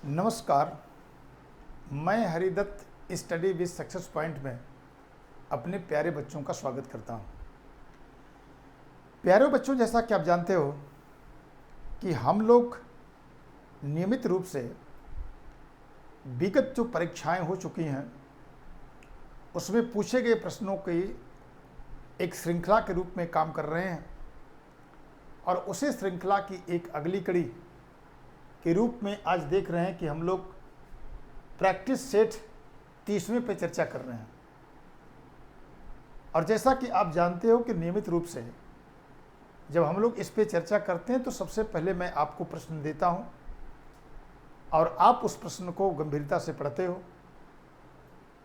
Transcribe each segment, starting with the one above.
नमस्कार। मैं Haridatt Study with Success Point में अपने प्यारे बच्चों का स्वागत करता हूं। प्यारे बच्चों, जैसा कि आप जानते हो कि हम लोग नियमित रूप से विगत जो परीक्षाएं हो चुकी हैं उसमें पूछे गए प्रश्नों की एक श्रृंखला के रूप में काम कर रहे हैं और उसी श्रृंखला की एक अगली कड़ी के रूप में आज देख रहे हैं कि हम लोग प्रैक्टिस सेट 30वें पे चर्चा कर रहे हैं। और जैसा कि आप जानते हो कि नियमित रूप से जब हम लोग इस पे चर्चा करते हैं तो सबसे पहले मैं आपको प्रश्न देता हूं और आप उस प्रश्न को गंभीरता से पढ़ते हो,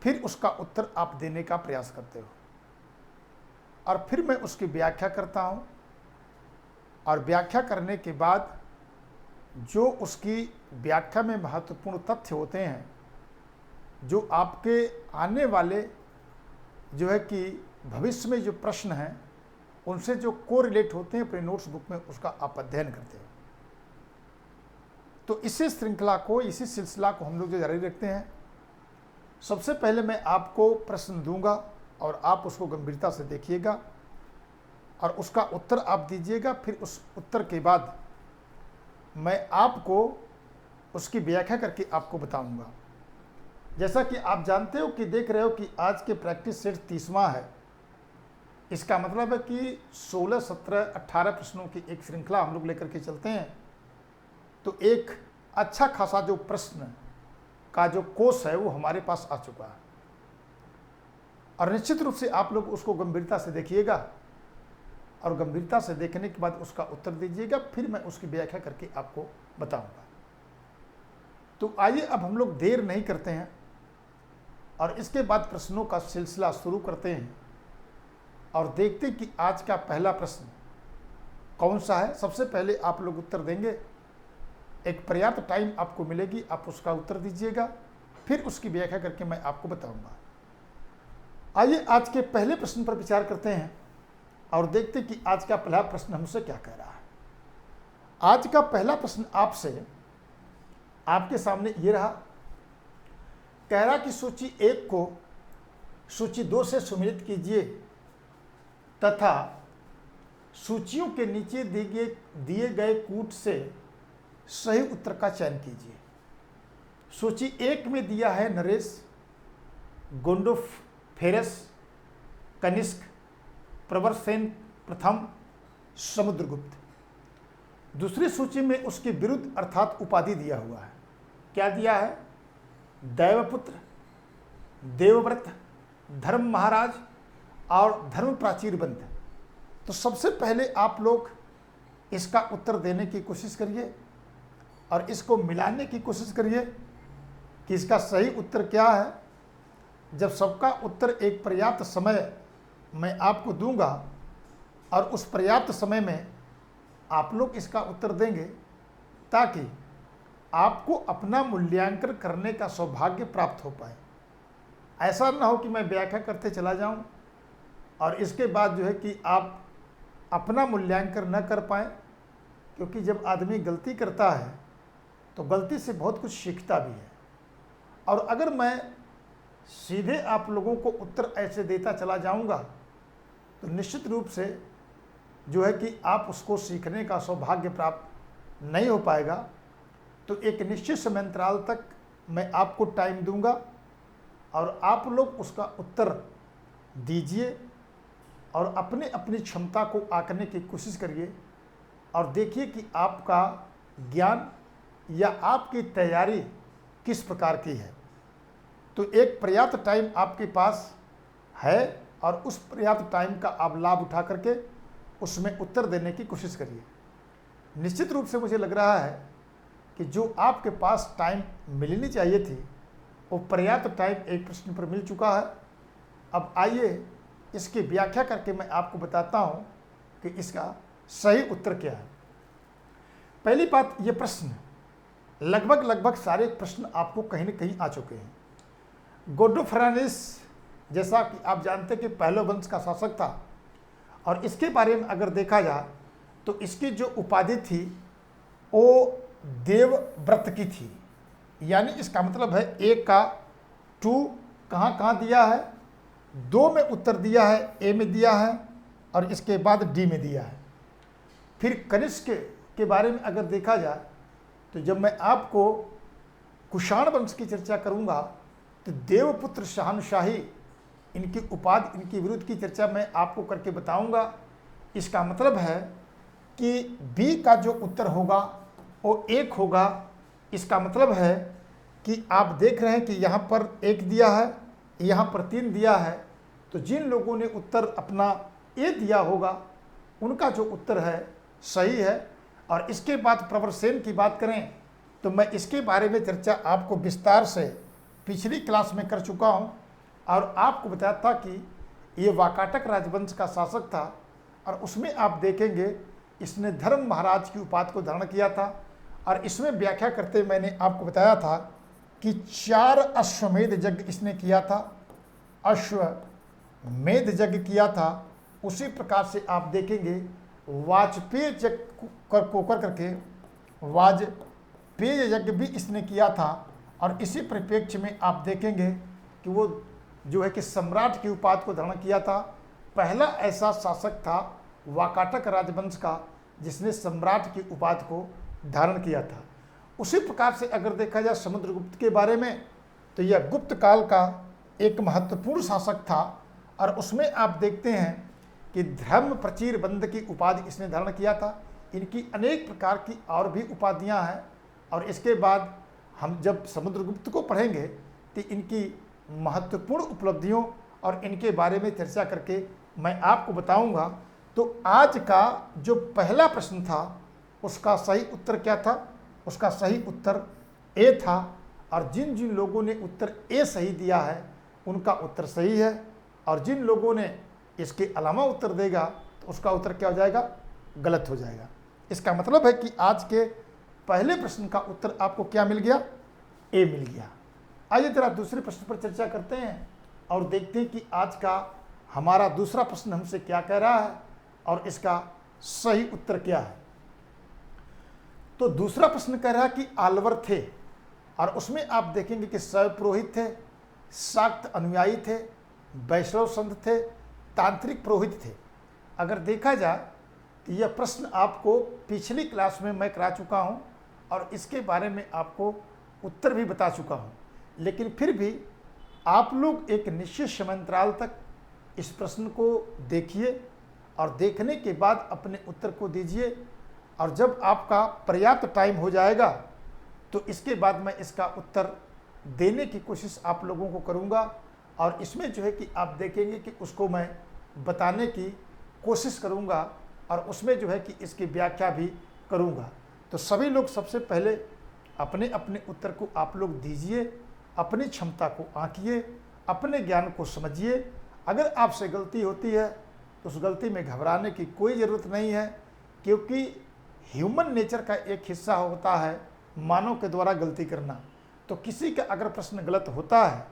फिर उसका उत्तर आप देने का प्रयास करते हो और फिर मैं उसकी व्याख्या करता हूं और व्याख्या करने के बाद जो उसकी व्याख्या में महत्वपूर्ण तथ्य होते हैं, जो आपके आने वाले जो है कि भविष्य में जो प्रश्न हैं उनसे जो कोरिलेट होते हैं, अपने नोट्स बुक में उसका आप अध्ययन करते हो। तो इसी श्रृंखला को, इसी सिलसिला को हम लोग जो जारी रखते हैं। सबसे पहले मैं आपको प्रश्न दूंगा और आप उसको गंभीरता से देखिएगा और उसका उत्तर आप दीजिएगा। फिर उस उत्तर के बाद मैं आपको उसकी व्याख्या करके आपको बताऊंगा। जैसा कि आप जानते हो कि देख रहे हो कि आज के प्रैक्टिस सेट 30वां है। इसका मतलब है कि 16, 17, 18 प्रश्नों की एक श्रृंखला हम लोग लेकर के चलते हैं। तो एक अच्छा खासा जो प्रश्न का जो कोष है वो हमारे पास आ चुका है और निश्चित रूप से आप लोग उसको गंभीरता से देखिएगा और गंभीरता से देखने के बाद उसका उत्तर दीजिएगा। फिर मैं उसकी व्याख्या करके आपको बताऊंगा। तो आइए अब हम लोग देर नहीं करते हैं और इसके बाद प्रश्नों का सिलसिला शुरू करते हैं और देखते हैं कि आज का पहला प्रश्न कौन सा है। सबसे पहले आप लोग उत्तर देंगे, एक पर्याप्त टाइम आपको मिलेगी, आप उसका उत्तर दीजिएगा, फिर उसकी व्याख्या करके मैं आपको बताऊंगा। आइए आज के पहले प्रश्न पर विचार करते हैं और देखते कि आज का पहला प्रश्न हमसे क्या कह रहा है। आज का पहला प्रश्न आपसे आपके सामने ये रहा। कह रहा कि सूची 1 को सूची 2 से सुमेलित कीजिए तथा सूचियों के नीचे दिए गए कूट से सही उत्तर का चयन कीजिए। सूची 1 में दिया है नरेश, गोंडोफेरस, कनिष्क, प्रवरसेन प्रथम, समुद्रगुप्त। दूसरी सूची में उसके विरुद्ध अर्थात उपाधि दिया हुआ है। क्या दिया है? दैवपुत्र, देवव्रत, धर्म महाराज और धर्म प्राचीर बंध। तो सबसे पहले आप लोग इसका उत्तर देने की कोशिश करिए और इसको मिलाने की कोशिश करिए कि इसका सही उत्तर क्या है। जब सबका उत्तर एक पर्याप्त समय मैं आपको दूंगा और उस पर्याप्त समय में आप लोग इसका उत्तर देंगे ताकि आपको अपना मूल्यांकन करने का सौभाग्य प्राप्त हो पाए। ऐसा ना हो कि मैं व्याख्या करते चला जाऊं और इसके बाद जो है कि आप अपना मूल्यांकन न कर पाएँ, क्योंकि जब आदमी गलती करता है तो गलती से बहुत कुछ सीखता भी है। और अगर मैं सीधे आप लोगों को उत्तर ऐसे देता चला जाऊंगा तो निश्चित रूप से जो है कि आप उसको सीखने का सौभाग्य प्राप्त नहीं हो पाएगा। तो एक निश्चित समयांतराल तक मैं आपको टाइम दूंगा और आप लोग उसका उत्तर दीजिए और अपने अपनी क्षमता को आंकने की कोशिश करिए और देखिए कि आपका ज्ञान या आपकी तैयारी किस प्रकार की है। तो एक पर्याप्त टाइम आपके पास है और उस पर्याप्त टाइम का आप लाभ उठा करके उसमें उत्तर देने की कोशिश करिए। निश्चित रूप से मुझे लग रहा है कि जो आपके पास टाइम मिलनी चाहिए थी वो पर्याप्त टाइम एक प्रश्न पर मिल चुका है। अब आइए इसकी व्याख्या करके मैं आपको बताता हूँ कि इसका सही उत्तर क्या है। पहली बात, ये प्रश्न लगभग सारे प्रश्न आपको कहीं न कहीं आ चुके हैं। गोंडोफेरस, जैसा कि आप जानते हैं कि पहले वंश का शासक था और इसके बारे में अगर देखा जाए तो इसकी जो उपाधि थी वो देवव्रत की थी। यानी इसका मतलब है ए का 2 कहाँ कहाँ दिया है, 2 में उत्तर दिया है, ए में दिया है और इसके बाद डी में दिया है। फिर कनिष्क के बारे में अगर देखा जाए तो जब मैं आपको कुषाण वंश की चर्चा करूंगा तो देवपुत्र शहनशाही, इनकी उपाधि, इनकी विरुद्ध की चर्चा मैं आपको करके बताऊंगा। इसका मतलब है कि बी का जो उत्तर होगा वो 1 होगा। इसका मतलब है कि आप देख रहे हैं कि यहाँ पर 1 दिया है, यहाँ पर 3 दिया है, तो जिन लोगों ने उत्तर अपना ए दिया होगा उनका जो उत्तर है सही है। और इसके बाद प्रवरसेन की बात करें तो मैं इसके बारे में चर्चा आपको विस्तार से पिछली क्लास में कर चुका हूँ और आपको बताया था कि ये वाकाटक राजवंश का शासक था और उसमें आप देखेंगे इसने धर्म महाराज की उपाधि को धारण किया था। और इसमें व्याख्या करते मैंने आपको बताया था कि 4 अश्वमेध यज्ञ इसने किया था, अश्वमेध यज्ञ किया था। उसी प्रकार से आप देखेंगे वाजपेय यज्ञ को करके वाजपेय यज्ञ भी इसने किया था। और इसी परिप्रेक्ष्य में आप देखेंगे कि वो जो है कि सम्राट की उपाधि को धारण किया था। पहला ऐसा शासक था वाकाटक राजवंश का जिसने सम्राट की उपाधि को धारण किया था। उसी प्रकार से अगर देखा जाए समुद्रगुप्त के बारे में तो यह गुप्त काल का एक महत्वपूर्ण शासक था और उसमें आप देखते हैं कि धर्म प्रचीर बंद की उपाधि इसने धारण किया था। इनकी अनेक प्रकार की और भी उपाधियां हैं और इसके बाद हम जब समुद्रगुप्त को पढ़ेंगे तो इनकी महत्वपूर्ण उपलब्धियों और इनके बारे में चर्चा करके मैं आपको बताऊंगा। तो आज का जो पहला प्रश्न था उसका सही उत्तर क्या था? उसका सही उत्तर ए था और जिन जिन लोगों ने उत्तर ए सही दिया है उनका उत्तर सही है और जिन लोगों ने इसके अलावा उत्तर देगा तो उसका उत्तर क्या हो जाएगा? गलत हो जाएगा। इसका मतलब है कि आज के पहले प्रश्न का उत्तर आपको क्या मिल गया? ए मिल गया। आइए जरा दूसरे प्रश्न पर चर्चा करते हैं और देखते हैं कि आज का हमारा दूसरा प्रश्न हमसे क्या कह रहा है और इसका सही उत्तर क्या है। तो दूसरा प्रश्न कह रहा है कि आलवर थे और उसमें आप देखेंगे कि शैव पुरोहित थे, शाक्त अनुयायी थे, वैष्णव संत थे, तांत्रिक पुरोहित थे। अगर देखा जाए तो यह प्रश्न आपको पिछली क्लास में मैं करा चुका हूं और इसके बारे में आपको उत्तर भी बता चुका हूं, लेकिन फिर भी आप लोग एक निश्चित समयांतराल तक इस प्रश्न को देखिए और देखने के बाद अपने उत्तर को दीजिए और जब आपका पर्याप्त टाइम हो जाएगा तो इसके बाद मैं इसका उत्तर देने की कोशिश आप लोगों को करूंगा और इसमें जो है कि आप देखेंगे कि उसको मैं बताने की कोशिश करूंगा और उसमें जो है कि इसकी व्याख्या भी करूंगा। तो सभी लोग सबसे पहले अपने अपने उत्तर को आप लोग दीजिए, अपनी क्षमता को आंकिए, अपने ज्ञान को समझिए। अगर आपसे गलती होती है तो उस गलती में घबराने की कोई ज़रूरत नहीं है, क्योंकि ह्यूमन नेचर का एक हिस्सा होता है मानव के द्वारा गलती करना। तो किसी का अगर प्रश्न गलत होता है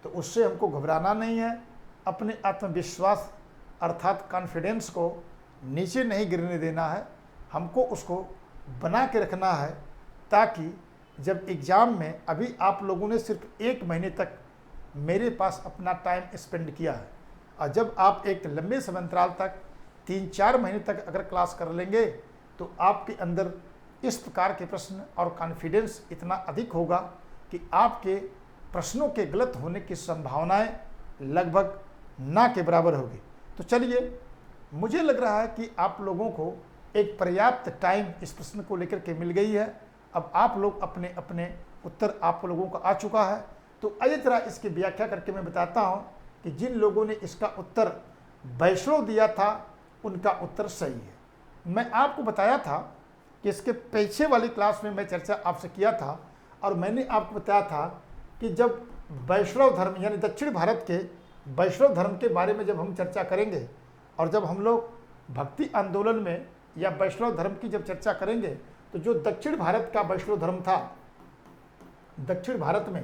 तो उससे हमको घबराना नहीं है, अपने आत्मविश्वास अर्थात कॉन्फिडेंस को नीचे नहीं गिरने देना है, हमको उसको बना के रखना है ताकि जब एग्ज़ाम में, अभी आप लोगों ने सिर्फ 1 महीने तक मेरे पास अपना टाइम स्पेंड किया है और जब आप एक लंबे समयांतराल तक 3-4 महीने तक अगर क्लास कर लेंगे तो आपके अंदर इस प्रकार के प्रश्न और कॉन्फिडेंस इतना अधिक होगा कि आपके प्रश्नों के गलत होने की संभावनाएं लगभग ना के बराबर होगी। तो चलिए, मुझे लग रहा है कि आप लोगों को एक पर्याप्त टाइम इस प्रश्न को लेकर के मिल गई है। अब आप लोग अपने अपने उत्तर आप लोगों का आ चुका है। तो आइए जरा इसकी व्याख्या करके मैं बताता हूँ कि जिन लोगों ने इसका उत्तर वैष्णव दिया था उनका उत्तर सही है। मैं आपको बताया था कि इसके पीछे वाली क्लास में मैं चर्चा आपसे किया था और मैंने आपको बताया था कि जब वैष्णव धर्म यानी दक्षिण भारत के वैष्णव धर्म के बारे में जब हम चर्चा करेंगे और जब हम लोग भक्ति आंदोलन में या वैष्णव धर्म की जब चर्चा करेंगे तो जो दक्षिण भारत का वैष्णव धर्म था दक्षिण भारत में,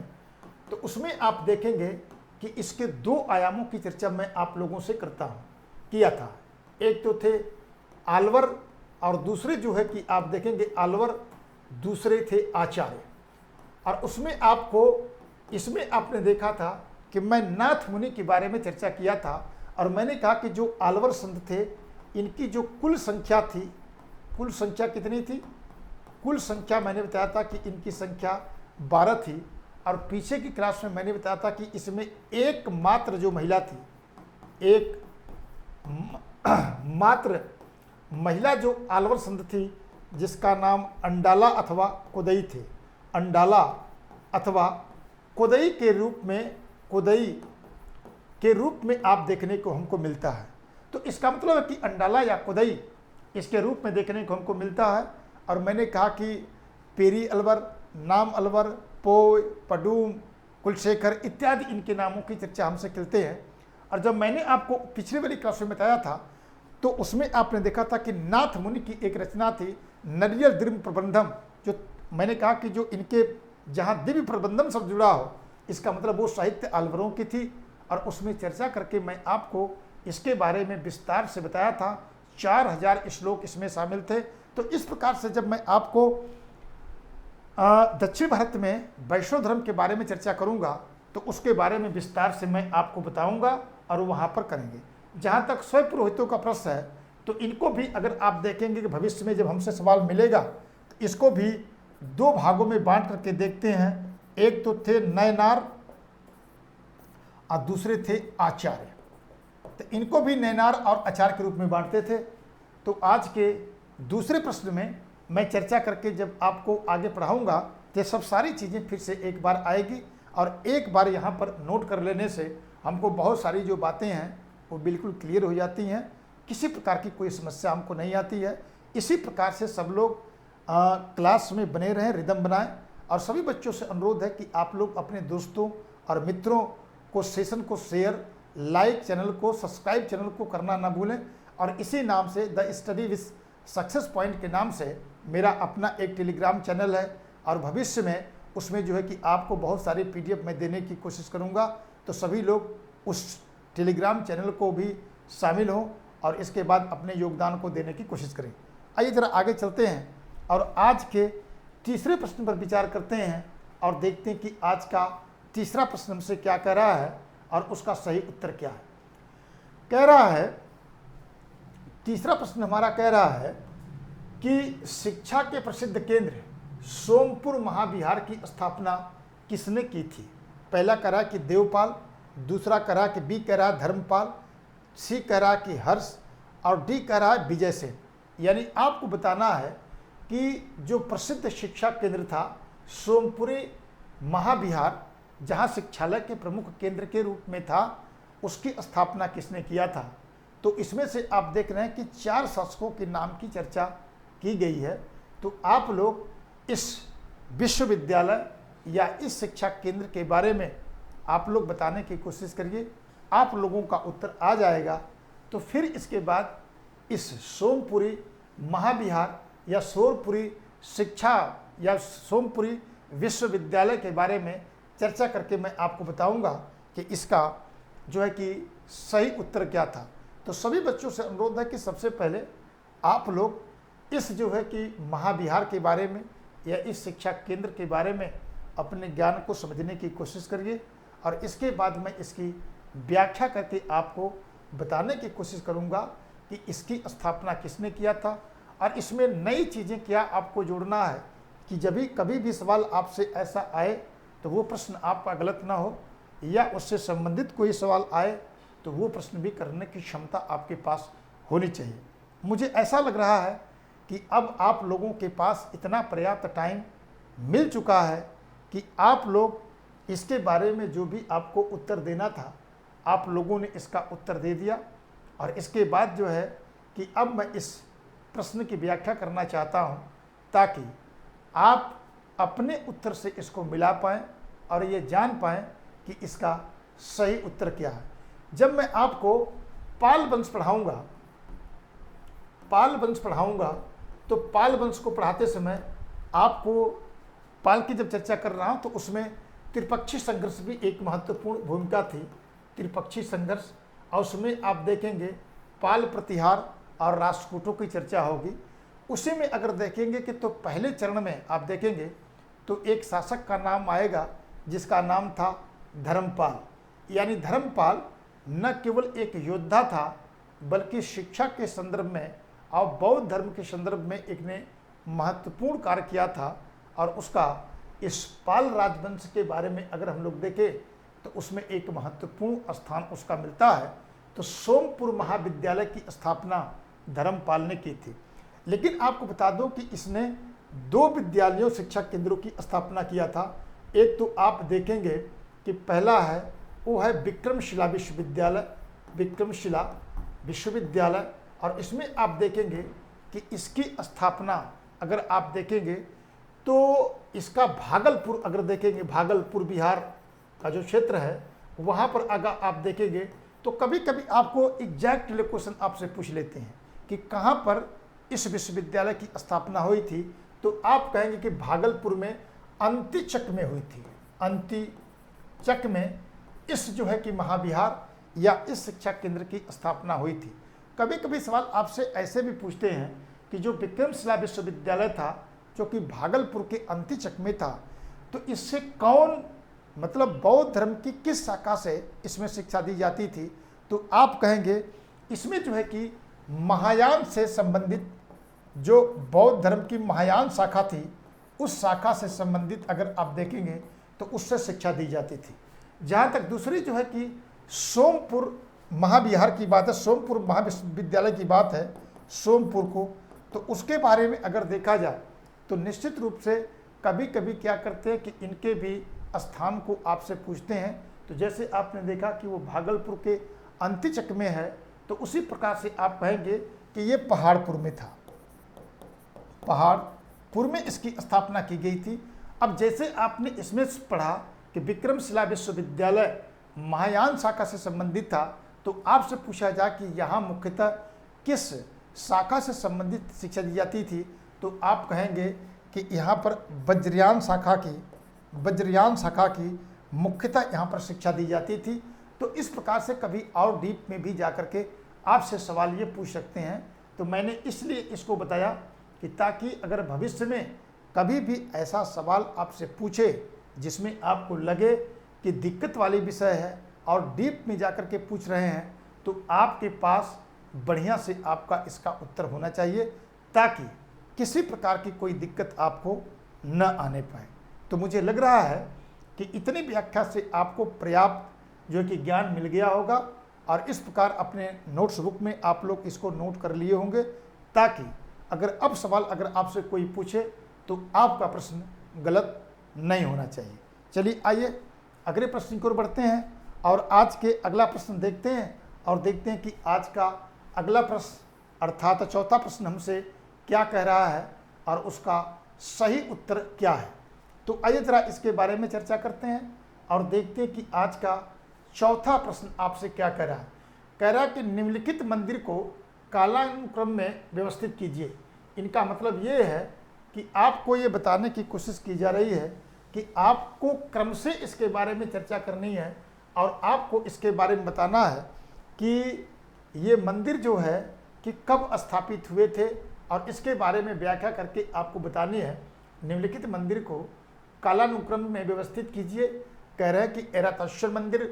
तो उसमें आप देखेंगे कि इसके 2 आयामों की चर्चा मैं आप लोगों से किया था। एक तो थे आलवर और दूसरे जो है कि आप देखेंगे आलवर, दूसरे थे आचार्य। और उसमें इसमें आपने देखा था कि मैं नाथ मुनि के बारे में चर्चा किया था और मैंने कहा कि जो आलवर संत थे इनकी जो कुल संख्या थी, कुल संख्या कितनी थी? कुल संख्या मैंने बताया था कि इनकी संख्या 12 थी और पीछे की क्लास में मैंने बताया था कि इसमें एकमात्र जो महिला थी, एक मात्र महिला जो आलवर संत थी जिसका नाम अंडाला अथवा कोदई थे, अंडाला अथवा कोदई के रूप में आप देखने को हमको मिलता है। तो इसका मतलब है कि अंडाला या कोदई इसके रूप में देखने को हमको मिलता है। और मैंने कहा कि पेरी अलवर, नाम अलवर, पोय, पडूम, कुलशेखर इत्यादि इनके नामों की चर्चा हमसे करते हैं। और जब मैंने आपको पिछले वाली क्लास में बताया था तो उसमें आपने देखा था कि नाथ मुनि की एक रचना थी नरियल दिव्य प्रबंधम, जो मैंने कहा कि जो इनके जहाँ दिव्य प्रबंधम सब जुड़ा हो इसका मतलब वो साहित्य अलवरों की थी। और उसमें चर्चा करके मैं आपको इसके बारे में विस्तार से बताया था। 4000 श्लोक इसमें शामिल थे। तो इस प्रकार से जब मैं आपको दक्षिण भारत में वैष्णव धर्म के बारे में चर्चा करूंगा तो उसके बारे में विस्तार से मैं आपको बताऊंगा और वहाँ पर करेंगे। जहाँ तक स्वयं पुरोहितों का प्रश्न है तो इनको भी अगर आप देखेंगे कि भविष्य में जब हमसे सवाल मिलेगा तो इसको भी 2 भागों में बांट करके देखते हैं। एक तो थे नयनार और दूसरे थे आचार्य। तो इनको भी नयनार और आचार्य के रूप में बांटते थे। तो आज के दूसरे प्रश्न में मैं चर्चा करके जब आपको आगे पढ़ाऊंगा तो सब सारी चीज़ें फिर से एक बार आएगी और एक बार यहाँ पर नोट कर लेने से हमको बहुत सारी जो बातें हैं वो बिल्कुल क्लियर हो जाती हैं। किसी प्रकार की कोई समस्या हमको नहीं आती है। इसी प्रकार से सब लोग क्लास में बने रहें, रिदम बनाएं। और सभी बच्चों से अनुरोध है कि आप लोग अपने दोस्तों और मित्रों को सेशन को शेयर, लाइक, चैनल को सब्सक्राइब चैनल को करना ना भूलें। और इसी नाम से the study with Success point के नाम से मेरा अपना एक टेलीग्राम चैनल है और भविष्य में उसमें जो है कि आपको बहुत सारी PDF मैं देने की कोशिश करूँगा। तो सभी लोग उस टेलीग्राम चैनल को भी शामिल हों और इसके बाद अपने योगदान को देने की कोशिश करें। आइए ज़रा आगे चलते हैं और आज के तीसरे प्रश्न पर विचार करते हैं और देखते हैं कि आज का तीसरा प्रश्न हमसे क्या कह रहा है और उसका सही उत्तर क्या है। कह रहा है, तीसरा प्रश्न हमारा कह रहा है कि शिक्षा के प्रसिद्ध केंद्र सोमपुर महाविहार की स्थापना किसने की थी? पहला कह रहा कि देवपाल, दूसरा कह रहा कि बी कह रहा धर्मपाल, सी कह रहा कि हर्ष और डी कह रहा है विजय सेन। यानी आपको बताना है कि जो प्रसिद्ध शिक्षा केंद्र था सोमपुरी महाविहार, जहाँ शिक्षालय के प्रमुख केंद्र के रूप में था, उसकी स्थापना किसने किया था? तो इसमें से आप देख रहे हैं कि 4 शासकों के नाम की चर्चा की गई है। तो आप लोग इस विश्वविद्यालय या इस शिक्षा केंद्र के बारे में आप लोग बताने की कोशिश करिए। आप लोगों का उत्तर आ जाएगा तो फिर इसके बाद इस सोमपुरी महाविहार या सोमपुरी शिक्षा या सोमपुरी विश्वविद्यालय के बारे में चर्चा करके मैं आपको बताऊंगा कि इसका जो है कि सही उत्तर क्या था। तो सभी बच्चों से अनुरोध है कि सबसे पहले आप लोग इस जो है कि महाविहार के बारे में या इस शिक्षा केंद्र के बारे में अपने ज्ञान को समझने की कोशिश करिए और इसके बाद मैं इसकी व्याख्या करके आपको बताने की कोशिश करूंगा कि इसकी स्थापना किसने किया था और इसमें नई चीज़ें क्या आपको जोड़ना है कि जब भी कभी भी सवाल आपसे ऐसा आए तो वो प्रश्न आपका गलत ना हो या उससे संबंधित कोई सवाल आए तो वो प्रश्न भी करने की क्षमता आपके पास होनी चाहिए। मुझे ऐसा लग रहा है कि अब आप लोगों के पास इतना पर्याप्त टाइम मिल चुका है कि आप लोग इसके बारे में जो भी आपको उत्तर देना था आप लोगों ने इसका उत्तर दे दिया। और इसके बाद जो है कि अब मैं इस प्रश्न की व्याख्या करना चाहता हूं ताकि आप अपने उत्तर से इसको मिला पाएँ और ये जान पाएँ कि इसका सही उत्तर क्या है। जब मैं आपको पाल वंश पढ़ाऊंगा तो पाल वंश को पढ़ाते समय आपको पाल की जब चर्चा कर रहा हूं तो उसमें त्रिपक्षी संघर्ष भी एक महत्वपूर्ण भूमिका थी। त्रिपक्षी संघर्ष और उसमें आप देखेंगे पाल प्रतिहार और राष्ट्रकूटों की चर्चा होगी। उसी में अगर देखेंगे कि तो पहले चरण में आप देखेंगे तो एक शासक का नाम आएगा जिसका नाम था धर्मपाल। यानी धर्मपाल न केवल एक योद्धा था बल्कि शिक्षा के संदर्भ में और बौद्ध धर्म के संदर्भ में एक ने महत्वपूर्ण कार्य किया था। और उसका इस पाल राजवंश के बारे में अगर हम लोग देखें तो उसमें एक महत्वपूर्ण स्थान उसका मिलता है। तो सोमपुर महाविद्यालय की स्थापना धर्मपाल ने की थी। लेकिन आपको बता दूं कि इसने 2 विद्यालयों शिक्षा केंद्रों की स्थापना किया था। एक तो आप देखेंगे कि पहला है वो है विक्रमशिला विश्वविद्यालय, विक्रमशिला विश्वविद्यालय। और इसमें आप देखेंगे कि इसकी स्थापना अगर आप देखेंगे तो इसका भागलपुर, अगर देखेंगे भागलपुर बिहार का जो क्षेत्र है वहाँ पर अगर आप देखेंगे तो कभी कभी आपको एग्जैक्ट लोकेशन आपसे पूछ लेते हैं कि कहाँ पर इस विश्वविद्यालय की स्थापना हुई थी। तो आप कहेंगे कि भागलपुर में अंतिचक में हुई थी। अंतिचक में इस जो है कि महाविहार या इस शिक्षा केंद्र की स्थापना हुई थी। कभी कभी सवाल आपसे ऐसे भी पूछते हैं कि जो विक्रमशिला विश्वविद्यालय था जो कि भागलपुर के अंतिचक में था, तो इससे कौन, मतलब बौद्ध धर्म की किस शाखा से इसमें शिक्षा दी जाती थी। तो आप कहेंगे इसमें जो है कि महायान से संबंधित, जो बौद्ध धर्म की महायान शाखा थी उस शाखा से संबंधित अगर आप देखेंगे तो उससे शिक्षा दी जाती थी। जहाँ तक दूसरी जो है कि सोमपुर महाविहार की बात है, सोमपुर महाविद्यालय की बात है, सोमपुर को, तो उसके बारे में अगर देखा जाए तो निश्चित रूप से कभी कभी क्या करते हैं कि इनके भी स्थान को आपसे पूछते हैं। तो जैसे आपने देखा कि वो भागलपुर के अंतिचक में है, तो उसी प्रकार से आप कहेंगे कि ये पहाड़पुर में था, पहाड़पुर में इसकी स्थापना की गई थी। अब जैसे आपने इसमें पढ़ा कि विक्रमशिला विश्वविद्यालय महायान शाखा से संबंधित था, तो आपसे पूछा जाए कि यहाँ मुख्यतः किस शाखा से संबंधित शिक्षा दी जाती थी, तो आप कहेंगे कि यहाँ पर वज्रयान शाखा की मुख्यतः यहाँ पर शिक्षा दी जाती थी। तो इस प्रकार से कभी और डीप में भी जाकर के आपसे सवाल ये पूछ सकते हैं। तो मैंने इसलिए इसको बताया कि ताकि अगर भविष्य में कभी भी ऐसा सवाल आपसे पूछे जिसमें आपको लगे कि दिक्कत वाली विषय है और डीप में जाकर के पूछ रहे हैं, तो आपके पास बढ़िया से आपका इसका उत्तर होना चाहिए ताकि किसी प्रकार की कोई दिक्कत आपको न आने पाए। तो मुझे लग रहा है कि इतनी व्याख्या से आपको पर्याप्त जो कि ज्ञान मिल गया होगा और इस प्रकार अपने नोट्स बुक में आप लोग इसको नोट कर लिए होंगे ताकि अगर अब सवाल अगर आपसे कोई पूछे तो आपका प्रश्न गलत नहीं होना चाहिए। चलिए आइए अगले प्रश्न की ओर बढ़ते हैं और आज के अगला प्रश्न देखते हैं और देखते हैं कि आज का अगला प्रश्न अर्थात चौथा प्रश्न हमसे क्या कह रहा है और उसका सही उत्तर क्या है। तो आइए जरा इसके बारे में चर्चा करते हैं और देखते हैं कि आज का चौथा प्रश्न आपसे क्या कह रहा है। कह रहा है कि निम्नलिखित मंदिर को कालानुक्रम में व्यवस्थित कीजिए। इनका मतलब ये है कि आपको ये बताने की कोशिश की जा रही है कि आपको क्रम से इसके बारे में चर्चा करनी है और आपको इसके बारे में बताना है कि ये मंदिर जो है कि कब स्थापित हुए थे और इसके बारे में व्याख्या करके आपको बतानी है। निम्नलिखित मंदिर को कालानुक्रम में व्यवस्थित कीजिए। कह रहे हैं कि एरातेश्वर मंदिर,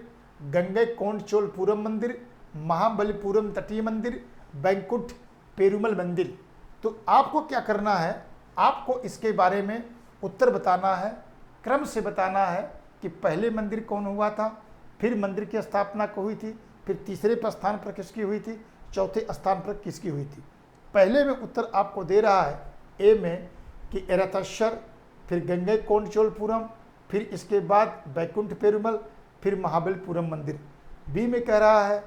गंगैकोंडचोलपुरम मंदिर, महाबलीपुरम तटीय मंदिर, बैकुंठ पेरुमल मंदिर। तो आपको क्या करना है, आपको इसके बारे में उत्तर बताना है, क्रम से बताना है कि पहले मंदिर कौन हुआ था, फिर मंदिर की स्थापना को हुई थी, फिर तीसरे स्थान पर किसकी हुई थी, चौथे स्थान पर किसकी हुई थी। पहले में उत्तर आपको दे रहा है ए में कि एरातेश्वर, फिर गंगैकोंडचोलपुरम, फिर इसके बाद बैकुंठ पेरुमल, फिर महाबलीपुरम मंदिर। बी में कह रहा है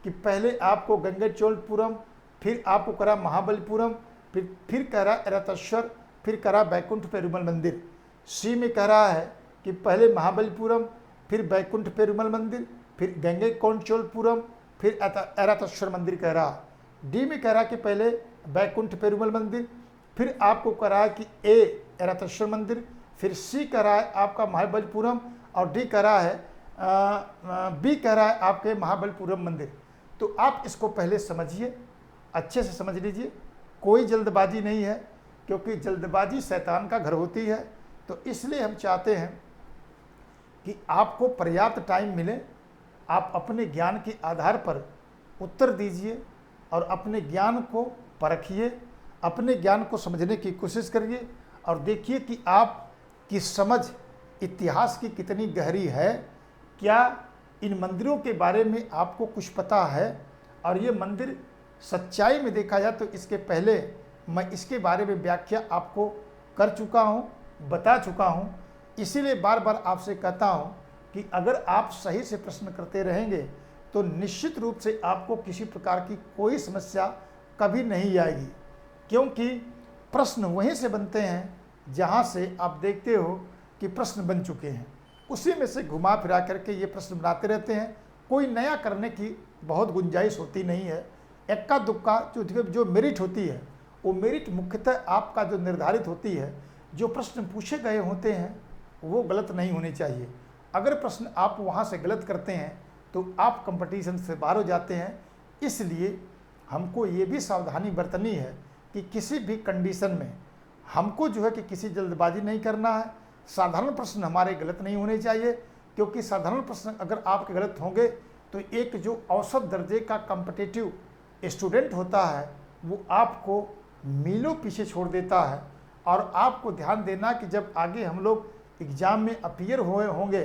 कि पहले आपको गंगैकोंडचोलपुरम, फिर आपको करा महाबलीपुरम, फिर कह रहा एरातेश्वर, फिर करा बैकुंठ पेरुमल मंदिर। सी में कह रहा है कि पहले महाबलीपुरम, फिर बैकुंठ पेरुमल मंदिर, फिर गंगैकोंडचोलपुरम, फिर एरातेश्वर मंदिर कह रहा। डी में कह रहा है कि पहले बैकुंठ पेरुमल मंदिर, फिर आपको कह रहा है कि ए एरातेश्वर मंदिर, फिर सी कह रहा है आपका महाबलीपुरम और डी कह रहा है बी कह रहा है आपके महाबलीपुरम मंदिर। तो आप इसको पहले समझिए, अच्छे से समझ लीजिए, कोई जल्दबाजी नहीं है क्योंकि जल्दबाजी शैतान का घर होती है। तो इसलिए हम चाहते हैं कि आपको पर्याप्त टाइम मिले, आप अपने ज्ञान के आधार पर उत्तर दीजिए और अपने ज्ञान को परखिए, अपने ज्ञान को समझने की कोशिश करिए और देखिए कि आपकी समझ इतिहास की कितनी गहरी है। क्या इन मंदिरों के बारे में आपको कुछ पता है? और ये मंदिर सच्चाई में देखा जाए तो इसके पहले मैं इसके बारे में व्याख्या आपको कर चुका हूँ, बता चुका हूँ। इसीलिए बार बार आपसे कहता हूँ कि अगर आप सही से प्रश्न करते रहेंगे तो निश्चित रूप से आपको किसी प्रकार की कोई समस्या कभी नहीं आएगी, क्योंकि प्रश्न वहीं से बनते हैं जहाँ से आप देखते हो कि प्रश्न बन चुके हैं, उसी में से घुमा फिरा करके ये प्रश्न बनाते रहते हैं। कोई नया करने की बहुत गुंजाइश होती नहीं है। इक्का दुक्का जो मेरिट होती है वो मेरिट मुख्यतः आपका जो निर्धारित होती है, जो प्रश्न पूछे गए होते हैं वो गलत नहीं होने चाहिए। अगर प्रश्न आप वहाँ से गलत करते हैं तो आप कंपटीशन से बाहर हो जाते हैं। इसलिए हमको ये भी सावधानी बरतनी है कि किसी भी कंडीशन में हमको जो है कि किसी जल्दबाजी नहीं करना है। साधारण प्रश्न हमारे गलत नहीं होने चाहिए, क्योंकि साधारण प्रश्न अगर आपके गलत होंगे तो एक जो औसत दर्जे का कॉम्पिटिटिव स्टूडेंट होता है वो आपको मीलों पीछे छोड़ देता है। और आपको ध्यान देना कि जब आगे हम लोग एग्ज़ाम में अपीयर हुए होंगे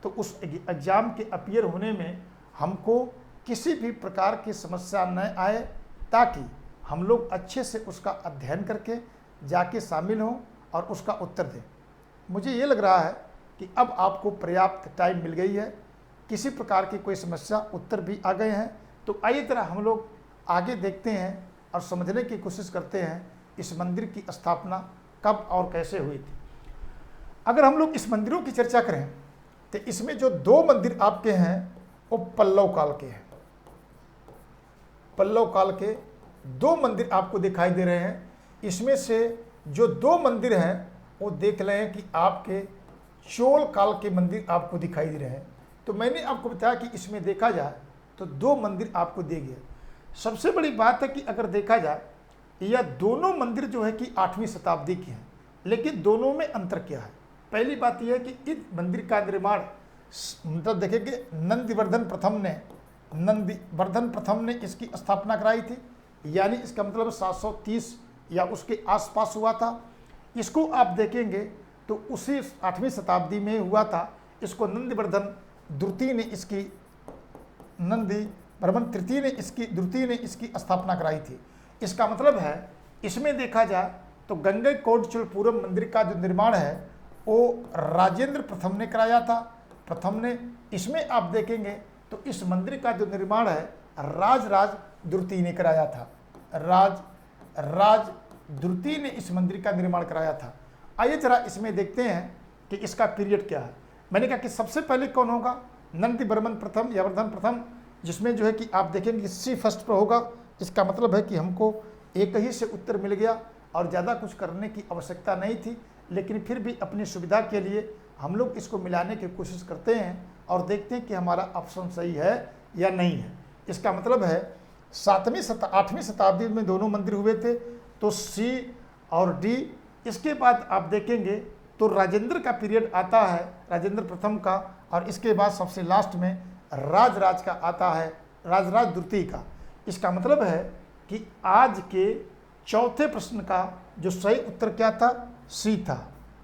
तो उस एग्ज़ाम के अपीयर होने में हमको किसी भी प्रकार की समस्या न आए, ताकि हम लोग अच्छे से उसका अध्ययन करके जाके शामिल हों और उसका उत्तर दें। मुझे ये लग रहा है कि अब आपको पर्याप्त टाइम मिल गई है, किसी प्रकार की कोई समस्या, उत्तर भी आ गए हैं। तो आइए तरह हम लोग आगे देखते हैं और समझने की कोशिश करते हैं इस मंदिर की स्थापना कब और कैसे हुई थी। अगर हम लोग इस मंदिरों की चर्चा करें तो इसमें जो दो मंदिर आपके हैं वो पल्लव काल के हैं। पल्लव काल के दो मंदिर आपको दिखाई दे रहे हैं। इसमें से जो दो मंदिर हैं वो देख रहे हैं कि आपके चोल काल के मंदिर आपको दिखाई दे रहे हैं। तो मैंने आपको बताया कि इसमें देखा जाए तो दो मंदिर आपको दे गए। सबसे बड़ी बात है कि अगर देखा जाए यह दोनों मंदिर जो है कि 8वीं शताब्दी के हैं, लेकिन दोनों में अंतर क्या है। पहली बात यह है कि इस मंदिर का निर्माण मतलब देखेंगे नंदीवर्धन प्रथम ने इसकी स्थापना कराई थी, यानी इसका मतलब 730 या उसके आसपास हुआ था। इसको आप देखेंगे तो उसी 8वीं शताब्दी में हुआ था। इसको नंदीवर्धन द्वितीय ने इसकी स्थापना कराई थी। इसका मतलब है इसमें देखा जाए तो गंगईकोंडचोलपुरम मंदिर का जो निर्माण है वो राजेंद्र प्रथम ने कराया था। प्रथम ने इसमें आप देखेंगे तो इस मंदिर का जो निर्माण है राज द्वितीय ने कराया था। राज द्वितीय ने इस मंदिर का निर्माण कराया था। आइए जरा इसमें देखते हैं कि इसका पीरियड क्या है। मैंने कहा कि सबसे पहले कौन होगा, नंदीवर्मन प्रथम या वर्धन प्रथम, जिसमें जो है कि आप देखेंगे सी फर्स्ट पर होगा। इसका मतलब है कि हमको एक ही से उत्तर मिल गया और ज़्यादा कुछ करने की आवश्यकता नहीं थी, लेकिन फिर भी अपनी सुविधा के लिए हम लोग इसको मिलाने की कोशिश करते हैं और देखते हैं कि हमारा ऑप्शन सही है या नहीं है। इसका मतलब है 8वीं शताब्दी में दोनों मंदिर हुए थे, तो सी और डी। इसके बाद आप देखेंगे तो राजेंद्र का पीरियड आता है, राजेंद्र प्रथम का, और इसके बाद सबसे लास्ट में राज का आता है, राज द्वितीय का। इसका मतलब है कि आज के चौथे प्रश्न का जो सही उत्तर क्या था, सी था।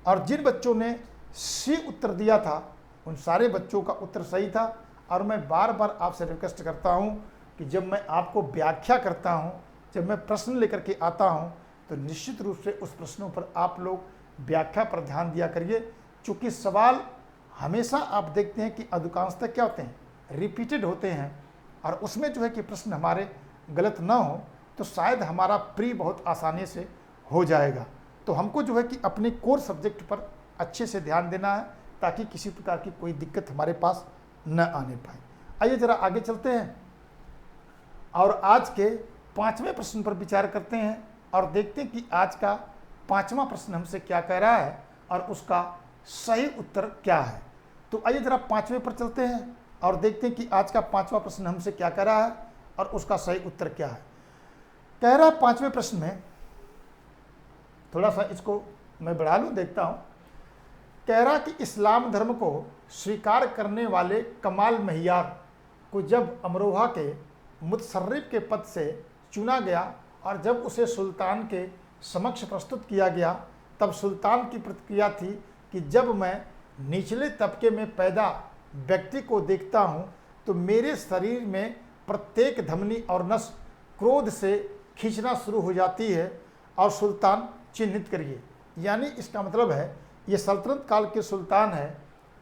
और जिन बच्चों ने सी उत्तर दिया था उन सारे बच्चों का उत्तर सही था। और मैं बार बार आपसे रिक्वेस्ट करता हूं कि जब मैं आपको व्याख्या करता हूं, जब मैं प्रश्न लेकर के आता हूं, तो निश्चित रूप से उस प्रश्नों पर आप लोग व्याख्या पर ध्यान दिया करिए। चूँकि सवाल हमेशा आप देखते हैं कि अधिकांशतः क्या होते हैं, रिपीटेड होते हैं, और उसमें जो है कि प्रश्न हमारे गलत ना हो तो शायद हमारा प्री बहुत आसानी से हो जाएगा। तो हमको जो है कि अपने कोर सब्जेक्ट पर अच्छे से ध्यान देना है ताकि किसी प्रकार की कोई दिक्कत हमारे पास न आने पाए। आइए ज़रा आगे चलते हैं और आज के 5वें प्रश्न पर विचार करते हैं और देखते हैं कि आज का 5वां प्रश्न हमसे क्या कह रहा है और उसका सही उत्तर क्या है। तो आइए ज़रा 5वें पर चलते हैं और देखते हैं कि आज का 5वां प्रश्न हमसे क्या कह रहा है और उसका सही उत्तर क्या है। कह रहा है 5वें प्रश्न में, थोड़ा सा इसको मैं बढ़ा लूँ, देखता हूँ। कह रहा कि इस्लाम धर्म को स्वीकार करने वाले कमाल महियार को जब अमरोहा के मुतसर्रिफ के पद से चुना गया और जब उसे सुल्तान के समक्ष प्रस्तुत किया गया, तब सुल्तान की प्रतिक्रिया थी कि जब मैं निचले तबके में पैदा व्यक्ति को देखता हूँ तो मेरे शरीर में प्रत्येक धमनी और नस क्रोध से खींचना शुरू हो जाती है। और सुल्तान चिन्हित करिए, यानी इसका मतलब है ये सल्तनत काल के सुल्तान है।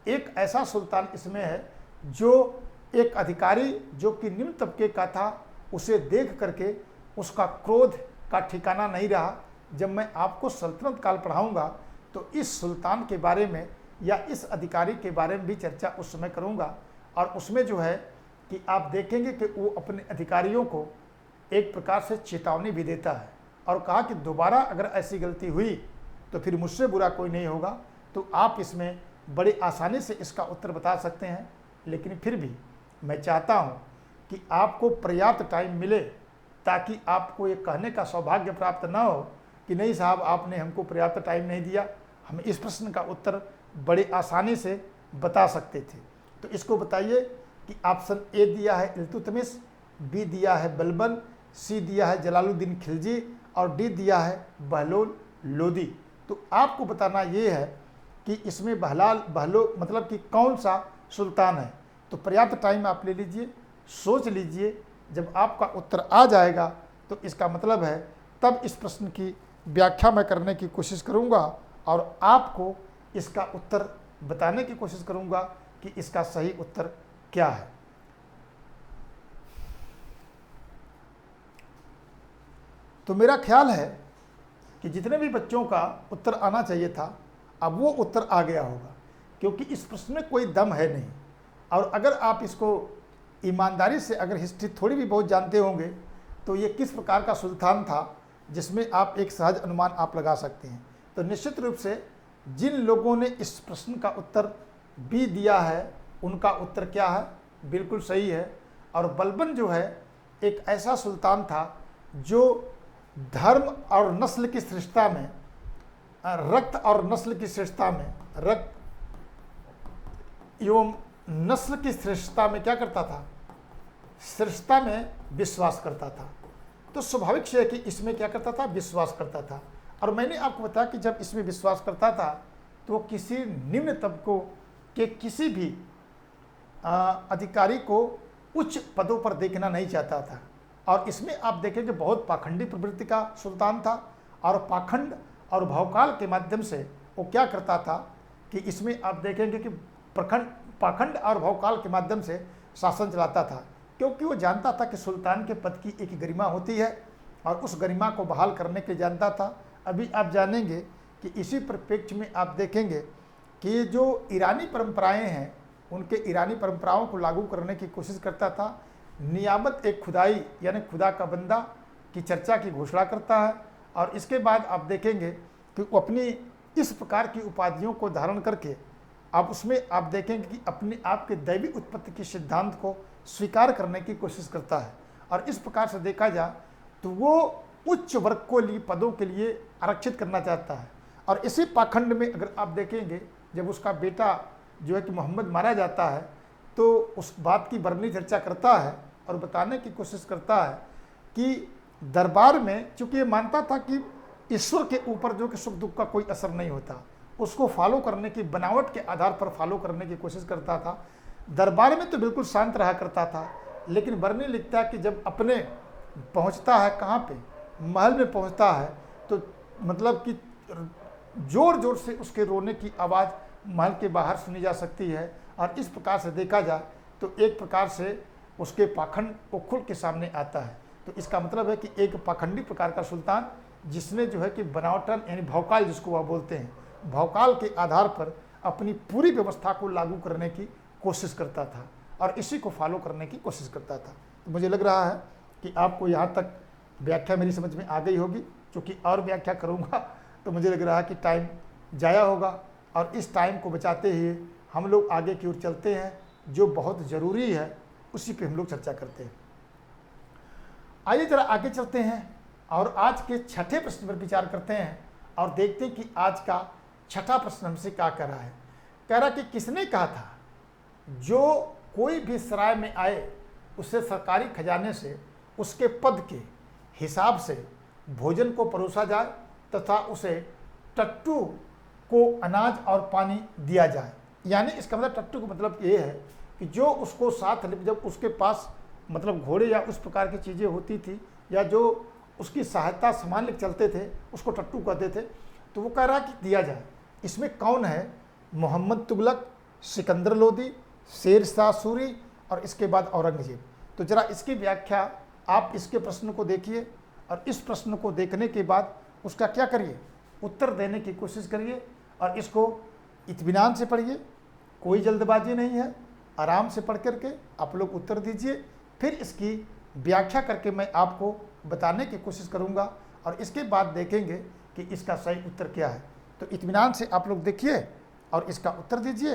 एक ऐसा सुल्तान इसमें है जो एक अधिकारी जो कि निम्न तबके का था, उसे देख करके उसका क्रोध का ठिकाना नहीं रहा। जब मैं आपको सल्तनत काल पढ़ाऊंगा तो इस सुल्तान के बारे में या इस अधिकारी के बारे में भी चर्चा उस समय करूंगा। और उसमें जो है कि आप देखेंगे कि वो अपने अधिकारियों को एक प्रकार से चेतावनी भी देता है और कहा कि दोबारा अगर ऐसी गलती हुई तो फिर मुझसे बुरा कोई नहीं होगा। तो आप इसमें बड़ी आसानी से इसका उत्तर बता सकते हैं, लेकिन फिर भी मैं चाहता हूं कि आपको पर्याप्त टाइम मिले ताकि आपको ये कहने का सौभाग्य प्राप्त ना हो कि नहीं साहब आपने हमको पर्याप्त टाइम नहीं दिया, हम इस प्रश्न का उत्तर बड़ी आसानी से बता सकते थे। तो इसको बताइए कि ऑप्शन ए दिया है इल्तुतमिश, बी दिया है बलबन, सी दिया है जलालुद्दीन खिलजी और डी दिया है बहलोल लोदी। तो आपको बताना ये है कि इसमें बहलो मतलब कि कौन सा सुल्तान है। तो पर्याप्त टाइम आप ले लीजिए, सोच लीजिए। जब आपका उत्तर आ जाएगा तो इसका मतलब है तब इस प्रश्न की व्याख्या मैं करने की कोशिश करूंगा और आपको इसका उत्तर बताने की कोशिश करूंगा कि इसका सही उत्तर क्या है। तो मेरा ख्याल है कि जितने भी बच्चों का उत्तर आना चाहिए था, अब वो उत्तर आ गया होगा, क्योंकि इस प्रश्न में कोई दम है नहीं। और अगर आप इसको ईमानदारी से अगर हिस्ट्री थोड़ी भी बहुत जानते होंगे तो ये किस प्रकार का सुल्तान था जिसमें आप एक सहज अनुमान आप लगा सकते हैं। तो निश्चित रूप से जिन लोगों ने इस प्रश्न का उत्तर बी दिया है उनका उत्तर क्या है, बिल्कुल सही है। और बलबन जो है एक ऐसा सुल्तान था जो धर्म और नस्ल की श्रेष्ठता में, रक्त और नस्ल की श्रेष्ठता में, रक्त एवं नस्ल की श्रेष्ठता में क्या करता था, श्रेष्ठता में विश्वास करता था। तो स्वाभाविक से है कि इसमें क्या करता था, विश्वास करता था। और मैंने आपको बताया कि जब इसमें विश्वास करता था तो वो किसी निम्न तबकों के किसी भी अधिकारी को उच्च पदों पर देखना नहीं चाहता था। और इसमें आप देखेंगे बहुत पाखंडी प्रवृत्ति का सुल्तान था और पाखंड और भवकाल के माध्यम से वो क्या करता था कि इसमें आप देखेंगे कि पाखंड और भवकाल के माध्यम से शासन चलाता था, क्योंकि वो जानता था कि सुल्तान के पद की एक गरिमा होती है और उस गरिमा को बहाल करने के लिए जानता था। अभी आप जानेंगे कि इसी परिप्रेक्ष्य में आप देखेंगे कि जो ईरानी परंपराएं हैं उनके ईरानी परंपराओं को लागू करने की कोशिश करता था। नियामत एक खुदाई यानी खुदा का बंदा की चर्चा की घोषणा करता है और इसके बाद आप देखेंगे कि वो अपनी इस प्रकार की उपाधियों को धारण करके आप उसमें आप देखेंगे कि अपने आप के दैवी उत्पत्ति के सिद्धांत को स्वीकार करने की कोशिश करता है। और इस प्रकार से देखा जाए तो वो उच्च वर्ग को लिए पदों के लिए आरक्षित करना चाहता है। और इसी पाखंड में अगर आप देखेंगे जब उसका बेटा जो है कि मोहम्मद मारा जाता है तो उस बात की वर्णनी चर्चा करता है और बताने की कोशिश करता है कि दरबार में चूँकि ये मानता था कि ईश्वर के ऊपर जो कि सुख दुख का कोई असर नहीं होता, उसको फॉलो करने की बनावट के आधार पर फॉलो करने की कोशिश करता था। दरबार में तो बिल्कुल शांत रहा करता था, लेकिन वर्णनी लिखता है कि जब अपने पहुंचता है कहाँ पे, महल में पहुंचता है तो मतलब कि ज़ोर ज़ोर से उसके रोने की आवाज़ महल के बाहर सुनी जा सकती है। और इस प्रकार से देखा जाए तो एक प्रकार से उसके पाखंड वो खुल के सामने आता है। तो इसका मतलब है कि एक पाखंडी प्रकार का सुल्तान जिसने जो है कि बनावटन यानी भौकाल जिसको वह बोलते हैं, भौकाल के आधार पर अपनी पूरी व्यवस्था को लागू करने की कोशिश करता था और इसी को फॉलो करने की कोशिश करता था। तो मुझे लग रहा है कि आपको यहाँ तक व्याख्या मेरी समझ में आ गई होगी। चूँकि और व्याख्या करूँगा तो मुझे लग रहा है कि टाइम ज़ाया होगा और इस टाइम को बचाते हुए हम लोग आगे की ओर चलते हैं। जो बहुत ज़रूरी है उसी पे हम लोग चर्चा करते हैं। आइए जरा आगे चलते हैं और आज के छठे प्रश्न पर विचार करते हैं और देखते हैं कि आज का छठा प्रश्न हमसे क्या कह रहा है, कह रहा कि किसने कहा था जो कोई भी सराय में आए उसे सरकारी खजाने से उसके पद के हिसाब से भोजन को परोसा जाए तथा उसे टट्टू को अनाज और पानी दिया जाए। यानी इसका मतलब टट्टू का मतलब ये है कि जो उसको साथ जब उसके पास मतलब घोड़े या उस प्रकार की चीज़ें होती थी या जो उसकी सहायता सामान लेकर चलते थे उसको टट्टू कहते थे, तो वो कह रहा कि दिया जाए। इसमें कौन है? मोहम्मद तुगलक, सिकंदर लोदी, शेर शाह सूरी और इसके बाद औरंगजेब। तो जरा इसकी व्याख्या आप इसके प्रश्न को देखिए और इस प्रश्न को देखने के बाद उसका क्या करिए, उत्तर देने की कोशिश करिए और इसको इत्मीनान से पढ़िए, कोई जल्दबाजी नहीं है, आराम से पढ़ करके आप लोग उत्तर दीजिए। फिर इसकी व्याख्या करके मैं आपको बताने की कोशिश करूंगा और इसके बाद देखेंगे कि इसका सही उत्तर क्या है। तो इत्मीनान से आप लोग देखिए और इसका उत्तर दीजिए।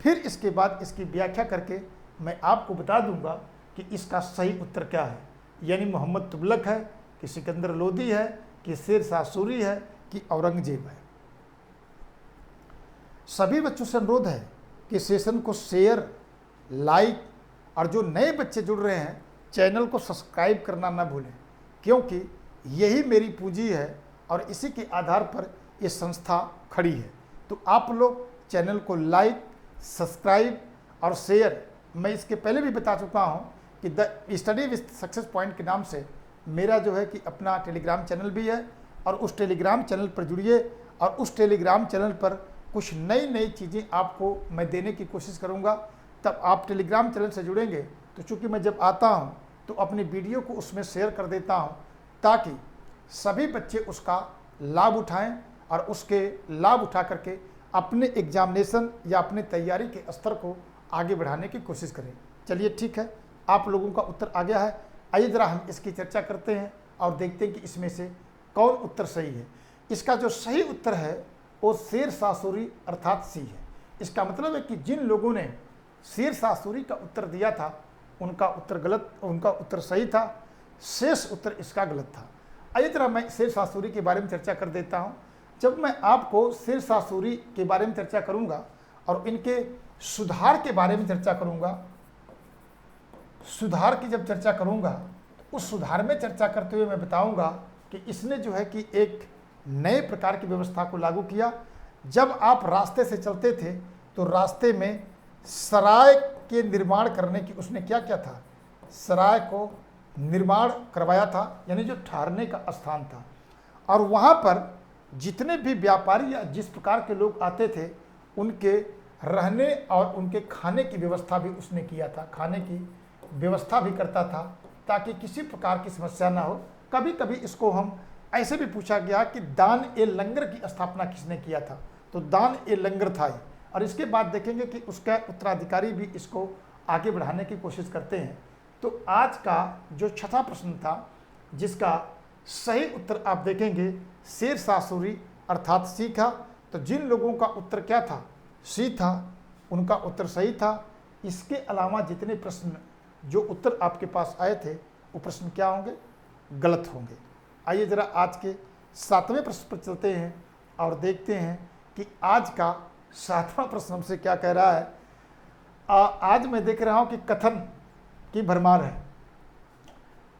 फिर इसके बाद इसकी व्याख्या करके मैं आपको बता दूंगा कि इसका सही उत्तर क्या है, यानी मोहम्मद तुगलक है कि सिकंदर लोदी है कि शेर शाह सूरी है कि औरंगजेब है। सभी बच्चों से अनुरोध है कि सेशन को शेयर, लाइक और जो नए बच्चे जुड़ रहे हैं चैनल को सब्सक्राइब करना ना भूलें, क्योंकि यही मेरी पूंजी है और इसी के आधार पर ये संस्था खड़ी है। तो आप लोग चैनल को लाइक, सब्सक्राइब और शेयर, मैं इसके पहले भी बता चुका हूँ कि the study with Success point के नाम से मेरा जो है कि अपना टेलीग्राम चैनल भी है और उस टेलीग्राम चैनल पर जुड़िए और उस टेलीग्राम चैनल पर कुछ नई नई चीज़ें आपको मैं देने की कोशिश करूँगा। तब आप टेलीग्राम चैनल से जुड़ेंगे तो चूँकि मैं जब आता हूँ तो अपनी वीडियो को उसमें शेयर कर देता हूँ ताकि सभी बच्चे उसका लाभ उठाएं और उसके लाभ उठा करके अपने एग्जामिनेशन या अपने तैयारी के स्तर को आगे बढ़ाने की कोशिश करें। चलिए ठीक है, आप लोगों का उत्तर आ गया है। आइए ज़रा हम इसकी चर्चा करते हैं और देखते हैं कि इसमें से कौन उत्तर सही है। इसका जो सही उत्तर है वो शेर शाह सूरी अर्थात सी है। इसका मतलब है कि जिन लोगों ने शेर शाह सूरी का उत्तर दिया था उनका उत्तर गलत, उनका उत्तर सही था, शेष उत्तर इसका गलत था। आइए ज़रा मैं शेर शाह सूरी के बारे में चर्चा कर देता हूँ। जब मैं आपको शेर शाह सूरी के बारे में चर्चा करूँगा और इनके सुधार के बारे में चर्चा करूँगा, सुधार की जब चर्चा करूँगा तो उस सुधार में चर्चा करते हुए मैं बताऊँगा कि इसने जो है कि एक नए प्रकार की व्यवस्था को लागू किया। जब आप रास्ते से चलते थे तो रास्ते में सराय के निर्माण करने की उसने क्या किया था, सराय को निर्माण करवाया था, यानी जो ठहरने का स्थान था। और वहाँ पर जितने भी व्यापारी या जिस प्रकार के लोग आते थे उनके रहने और उनके खाने की व्यवस्था भी उसने किया था, खाने की व्यवस्था भी करता था ताकि किसी प्रकार की समस्या ना हो। कभी कभी इसको हम ऐसे भी पूछा गया कि दान ए लंगर की स्थापना किसने किया था, तो दान ए लंगर था ये। और इसके बाद देखेंगे कि उसका उत्तराधिकारी भी इसको आगे बढ़ाने की कोशिश करते हैं। तो आज का जो छठा प्रश्न था जिसका सही उत्तर आप देखेंगे शेर शाह सूरी अर्थात सी था। तो जिन लोगों का उत्तर क्या था, सी था, उनका उत्तर सही था। इसके अलावा जितने प्रश्न जो उत्तर आपके पास आए थे वो प्रश्न क्या होंगे, गलत होंगे। आइए ज़रा आज के 7वें प्रश्न पर चलते हैं और देखते हैं कि आज का 7वां प्रश्न हमसे क्या कह रहा है। आज मैं देख रहा हूं कि कथन की भरमार है।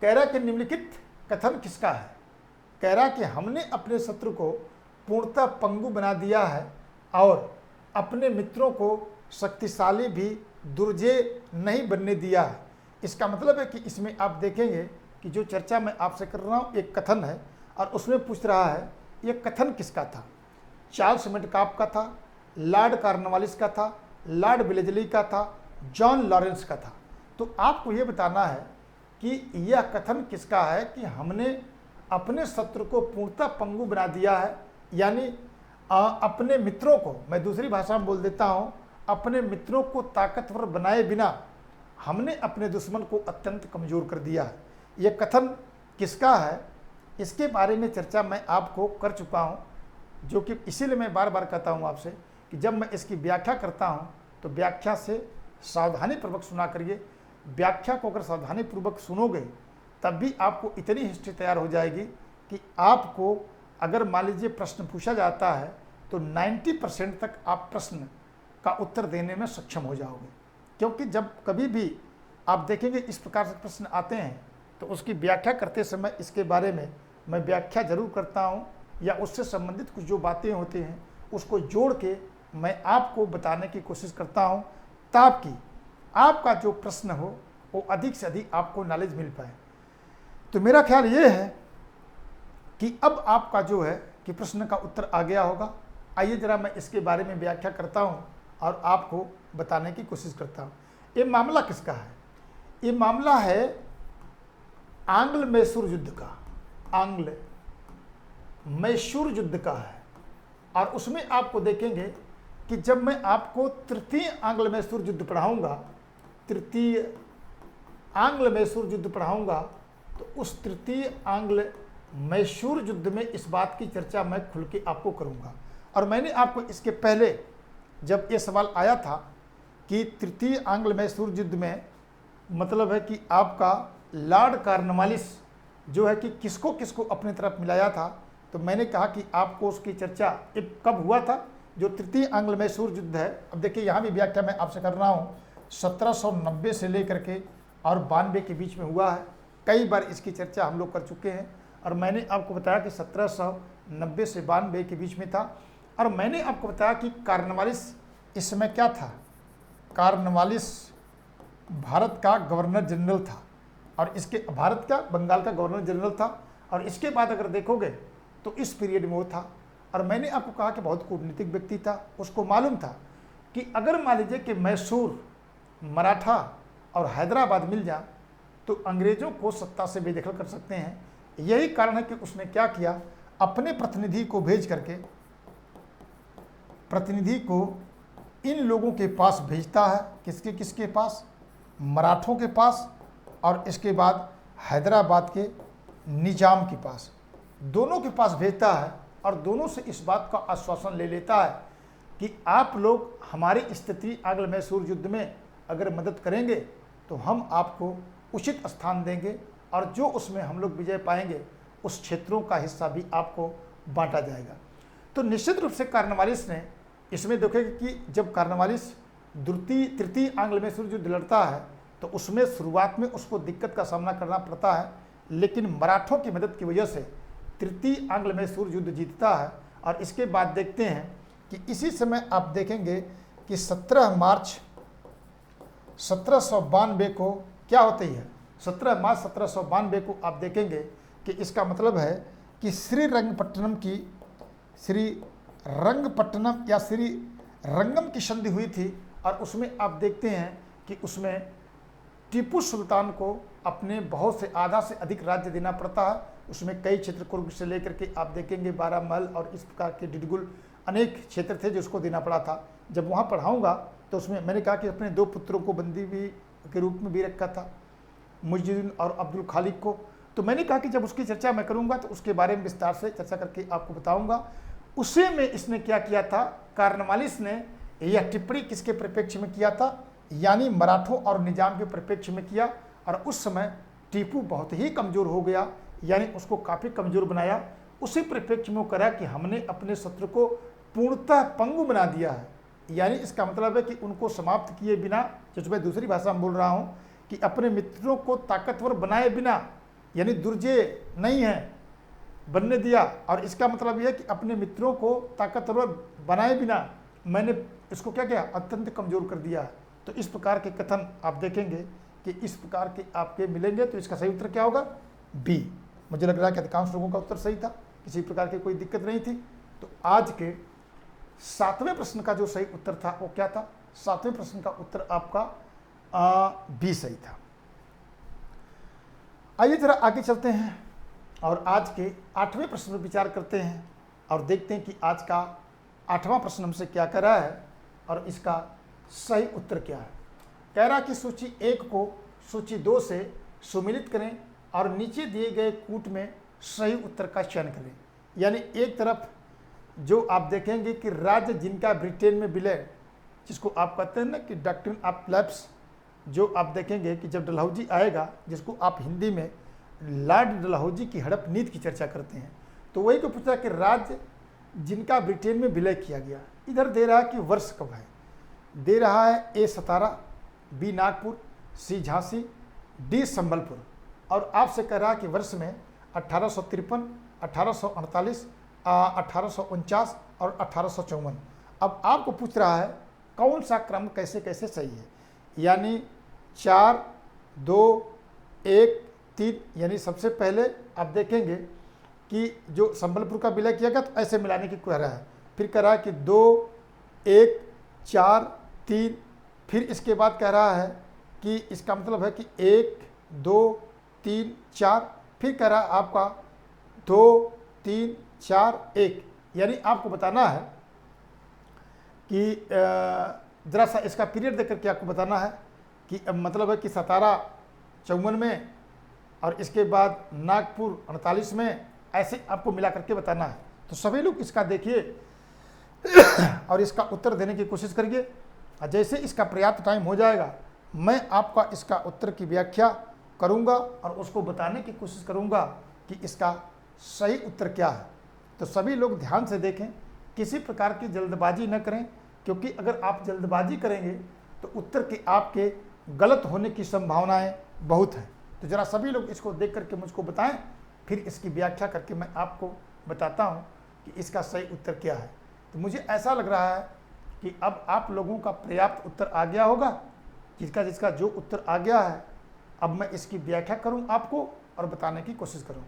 कह रहा कि निम्नलिखित कथन किसका है। कह रहा कि हमने अपने शत्रु को पूर्णतः पंगु बना दिया है और अपने मित्रों को शक्तिशाली भी दुर्जय नहीं बनने दिया है। इसका मतलब है कि इसमें आप देखेंगे कि जो चर्चा मैं आपसे कर रहा हूँ एक कथन है और उसमें पूछ रहा है ये कथन किसका था। चार्ल्स मेटकाफ का था, लॉर्ड कॉर्नवालिस का था, लॉर्ड विलेजली का था, जॉन लॉरेंस का था। तो आपको ये बताना है कि यह कथन किसका है कि हमने अपने शत्रु को पूर्णतः पंगु बना दिया है, यानी अपने मित्रों को, मैं दूसरी भाषा में बोल देता हूँ, अपने मित्रों को ताकतवर बनाए बिना हमने अपने दुश्मन को अत्यंत कमज़ोर कर दिया है। यह कथन किसका है इसके बारे में चर्चा मैं आपको कर चुका हूँ, जो कि इसीलिए मैं बार बार कहता हूँ आपसे कि जब मैं इसकी व्याख्या करता हूँ तो व्याख्या से सावधानीपूर्वक सुना करिए। व्याख्या को अगर सावधानीपूर्वक सुनोगे तब भी आपको इतनी हिस्ट्री तैयार हो जाएगी कि आपको अगर मान लीजिए प्रश्न पूछा जाता है तो 90% तक आप प्रश्न का उत्तर देने में सक्षम हो जाओगे। क्योंकि जब कभी भी आप देखेंगे इस प्रकार से प्रश्न आते हैं तो उसकी व्याख्या करते समय इसके बारे में मैं व्याख्या जरूर करता हूँ, या उससे संबंधित कुछ जो बातें होती हैं उसको जोड़ के मैं आपको बताने की कोशिश करता हूँ, ताकि आपका जो प्रश्न हो वो अधिक से अधिक आपको नॉलेज मिल पाए। तो मेरा ख्याल ये है कि अब आपका जो है कि प्रश्न का उत्तर आ गया होगा। आइए जरा मैं इसके बारे में व्याख्या करता हूँ और आपको बताने की कोशिश करता हूँ। ये मामला किसका है? ये मामला है आंग्ल मैसूर युद्ध का, आंग्ल मैसूर युद्ध का है। और उसमें आपको देखेंगे कि जब मैं आपको तृतीय आंग्ल मैसूर युद्ध पढ़ाऊंगा, तृतीय आंग्ल मैसूर युद्ध पढ़ाऊंगा, तो उस तृतीय आंग्ल मैसूर युद्ध में इस बात की चर्चा मैं खुल के आपको करूंगा। और मैंने आपको इसके पहले जब ये सवाल आया था कि तृतीय आंग्ल मैसूर युद्ध में मतलब है कि आपका लॉर्ड कॉर्नवालिस जो है कि किसको किसको अपनी तरफ मिलाया था, तो मैंने कहा कि आपको उसकी चर्चा कब हुआ था, जो तृतीय आंग्ल मैसूर युद्ध है। अब देखिए यहाँ भी व्याख्या मैं आपसे कर रहा हूँ, 1790 से लेकर के और 92 के बीच में हुआ है। कई बार इसकी चर्चा हम लोग कर चुके हैं और मैंने आपको बताया कि 1790 से 92 के बीच में था। और मैंने आपको बताया कि कॉर्नवालिस इस समय क्या था, कॉर्नवालिस भारत का गवर्नर जनरल था, और इसके भारत का बंगाल का गवर्नर जनरल था। और इसके बाद अगर देखोगे तो इस पीरियड में वो था। और मैंने आपको कहा कि बहुत कूटनीतिक व्यक्ति था, उसको मालूम था कि अगर मान लीजिए कि मैसूर, मराठा और हैदराबाद मिल जाए तो अंग्रेज़ों को सत्ता से बेदखल कर सकते हैं। यही कारण है कि उसने क्या किया, अपने प्रतिनिधि को भेज करके, प्रतिनिधि को इन लोगों के पास भेजता है। किसके किसके पास? मराठों के पास, और इसके बाद हैदराबाद के निजाम के पास, दोनों के पास भेजता है। और दोनों से इस बात का आश्वासन ले लेता है कि आप लोग हमारी स्थिति आंग्ल मैसूर युद्ध में अगर मदद करेंगे तो हम आपको उचित स्थान देंगे, और जो उसमें हम लोग विजय पाएंगे उस क्षेत्रों का हिस्सा भी आपको बांटा जाएगा। तो निश्चित रूप से कॉर्नवालिस ने इसमें देखेंगे कि जब कॉर्नवालिस तृतीय आंग्ल मैसूर युद्ध लड़ता है तो उसमें शुरुआत में उसको दिक्कत का सामना करना पड़ता है, लेकिन मराठों की मदद की वजह से तृतीय आंग्ल मैसूर युद्ध जीतता है। और इसके बाद देखते हैं कि इसी समय आप देखेंगे कि 17 मार्च 1792 को क्या होती है, 17 मार्च 1792 को आप देखेंगे कि इसका मतलब है कि श्रीरंगपट्टनम या श्री रंगम की संधि हुई थी। और उसमें आप देखते हैं कि उसमें टीपू सुल्तान को अपने बहुत से आधा से अधिक राज्य देना पड़ता है। उसमें कई क्षेत्र, कुर्ग से लेकर के आप देखेंगे बारामल और इस प्रकार के डिडगुल, अनेक क्षेत्र थे जो उसको देना पड़ा था। जब वहाँ पढ़ाऊँगा तो उसमें मैंने कहा कि अपने 2 पुत्रों को बंदी भी के रूप में भी रखा था, मुइजुद्दीन और अब्दुल खालिक को। तो मैंने कहा कि जब उसकी चर्चा मैं करूँगा तो उसके बारे में विस्तार से चर्चा करके आपको बताऊँगा। उसे में इसने क्या किया था, कॉर्नवालिस ने यह टिप्पणी किसके परिप्रेक्ष्य में किया था, यानी मराठों और निजाम के परिप्रेक्ष्य में किया। और उस समय टीपू बहुत ही कमज़ोर हो गया, यानी उसको काफ़ी कमज़ोर बनाया। उसी परिप्रेक्ष्य में वो करा कि हमने अपने शत्रु को पूर्णतः पंगु बना दिया है, यानी इसका मतलब है कि उनको समाप्त किए बिना, जो मैं दूसरी भाषा में बोल रहा हूँ कि अपने मित्रों को ताकतवर बनाए बिना, यानी दुर्जय नहीं है बनने दिया। और इसका मतलब यह है कि अपने मित्रों को ताकतवर बनाए बिना मैंने इसको क्या किया, अत्यंत कमज़ोर कर दिया है। तो इस प्रकार के कथन आप देखेंगे कि इस प्रकार के आपके मिलेंगे। तो इसका सही उत्तर क्या होगा, बी। मुझे लग रहा है कि अधिकांश लोगों का उत्तर सही था, किसी प्रकार की कोई दिक्कत नहीं थी। तो आज के 7वें प्रश्न का जो सही उत्तर था वो क्या था, 7वें प्रश्न का उत्तर आपका बी सही था। आइए जरा आगे चलते हैं और आज के 8वें प्रश्न पर विचार करते हैं और देखते हैं कि आज का 8वां प्रश्न हमसे क्या कह रहा है और इसका सही उत्तर क्या है। कह रहा कि सूची 1 को सूची 2 से सुमिलित करें और नीचे दिए गए कूट में सही उत्तर का चयन करें। यानी एक तरफ जो आप देखेंगे कि राज्य जिनका ब्रिटेन में विलय, जिसको आप कहते हैं ना कि डॉक्ट्रिन ऑफ लैप्स, जो आप देखेंगे कि जब डलहौजी आएगा, जिसको आप हिंदी में लॉर्ड डलहौजी की हड़प नीति की चर्चा करते हैं, तो वही को पूछा कि राज्य जिनका ब्रिटेन में विलय किया गया। इधर दे रहा है कि वर्ष कब है, दे रहा है ए सतारा, बी नागपुर, सी झांसी, डी संबलपुर, और आपसे कह रहा है कि वर्ष में 1853, 1848, 1849 और 1854। अब आपको पूछ रहा है कौन सा क्रम कैसे कैसे सही है, यानी 4, 2, 1, 3, यानी सबसे पहले आप देखेंगे कि जो संबलपुर का विलय किया गया तो ऐसे मिलाने की कह रहा है, फिर कह रहा है कि 2, 1, 4, 3, फिर इसके बाद कह रहा है कि इसका मतलब है कि 1, 2, 3, 4, फिर कह रहा है आपका 2, 3, 4, 1, यानी आपको बताना है कि ज़रा सा इसका पीरियड देख करके आपको बताना है कि मतलब है कि 57 में और इसके बाद नागपुर 48 में, ऐसे आपको मिला करके बताना है। तो सभी लोग इसका देखिए और इसका उत्तर देने की कोशिश करिए। जैसे इसका पर्याप्त टाइम हो जाएगा मैं आपका इसका उत्तर की व्याख्या करूंगा और उसको बताने की कोशिश करूंगा कि इसका सही उत्तर क्या है। तो सभी लोग ध्यान से देखें, किसी प्रकार की जल्दबाजी न करें, क्योंकि अगर आप जल्दबाजी करेंगे तो उत्तर के आपके गलत होने की संभावनाएं बहुत हैं। तो ज़रा सभी लोग इसको देख करके मुझको बताएं, फिर इसकी व्याख्या करके मैं आपको बताता हूं कि इसका सही उत्तर क्या है। तो मुझे ऐसा लग रहा है कि अब आप लोगों का पर्याप्त उत्तर आ गया होगा। जिसका जो उत्तर आ गया है अब मैं इसकी व्याख्या करूं आपको और बताने की कोशिश करूं।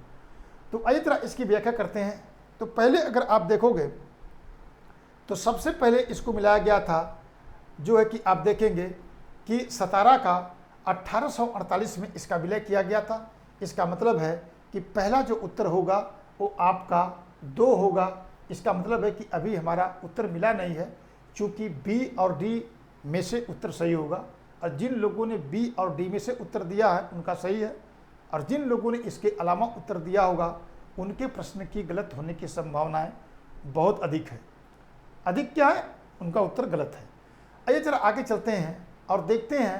तो अच्छी तरह इसकी व्याख्या करते हैं। तो पहले अगर आप देखोगे तो सबसे पहले इसको मिलाया गया था, जो है कि आप देखेंगे कि सतारा का 1848 में इसका विलय किया गया था। इसका मतलब है कि पहला जो उत्तर होगा वो आपका 2 होगा। इसका मतलब है कि अभी हमारा उत्तर मिला नहीं है, चूँकि बी और डी में से उत्तर सही होगा, और जिन लोगों ने बी और डी में से उत्तर दिया है उनका सही है, और जिन लोगों ने इसके अलावा उत्तर दिया होगा उनके प्रश्न की गलत होने की संभावनाएं बहुत अधिक है। अधिक क्या है, उनका उत्तर गलत है। आइए जरा आगे चलते हैं और देखते हैं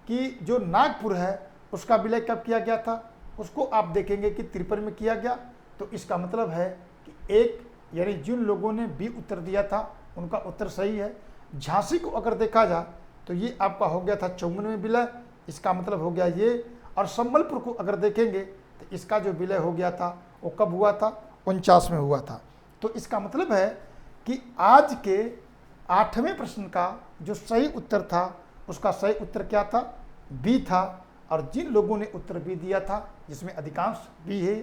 कि जो नागपुर है उसका विलय कब किया गया था। उसको आप देखेंगे कि 53 में किया गया। तो इसका मतलब है कि 1, यानी जिन लोगों ने बी उत्तर दिया था उनका उत्तर सही है। झांसी को अगर देखा जाए तो ये आपका हो गया था 54 में विलय, इसका मतलब हो गया ये। और संबलपुर को अगर देखेंगे तो इसका जो विलय हो गया था वो कब हुआ था, 49 में हुआ था। तो इसका मतलब है कि आज के 8वें प्रश्न का जो सही उत्तर था उसका सही उत्तर क्या था, बी था। और जिन लोगों ने उत्तर बी दिया था, जिसमें अधिकांश बी है,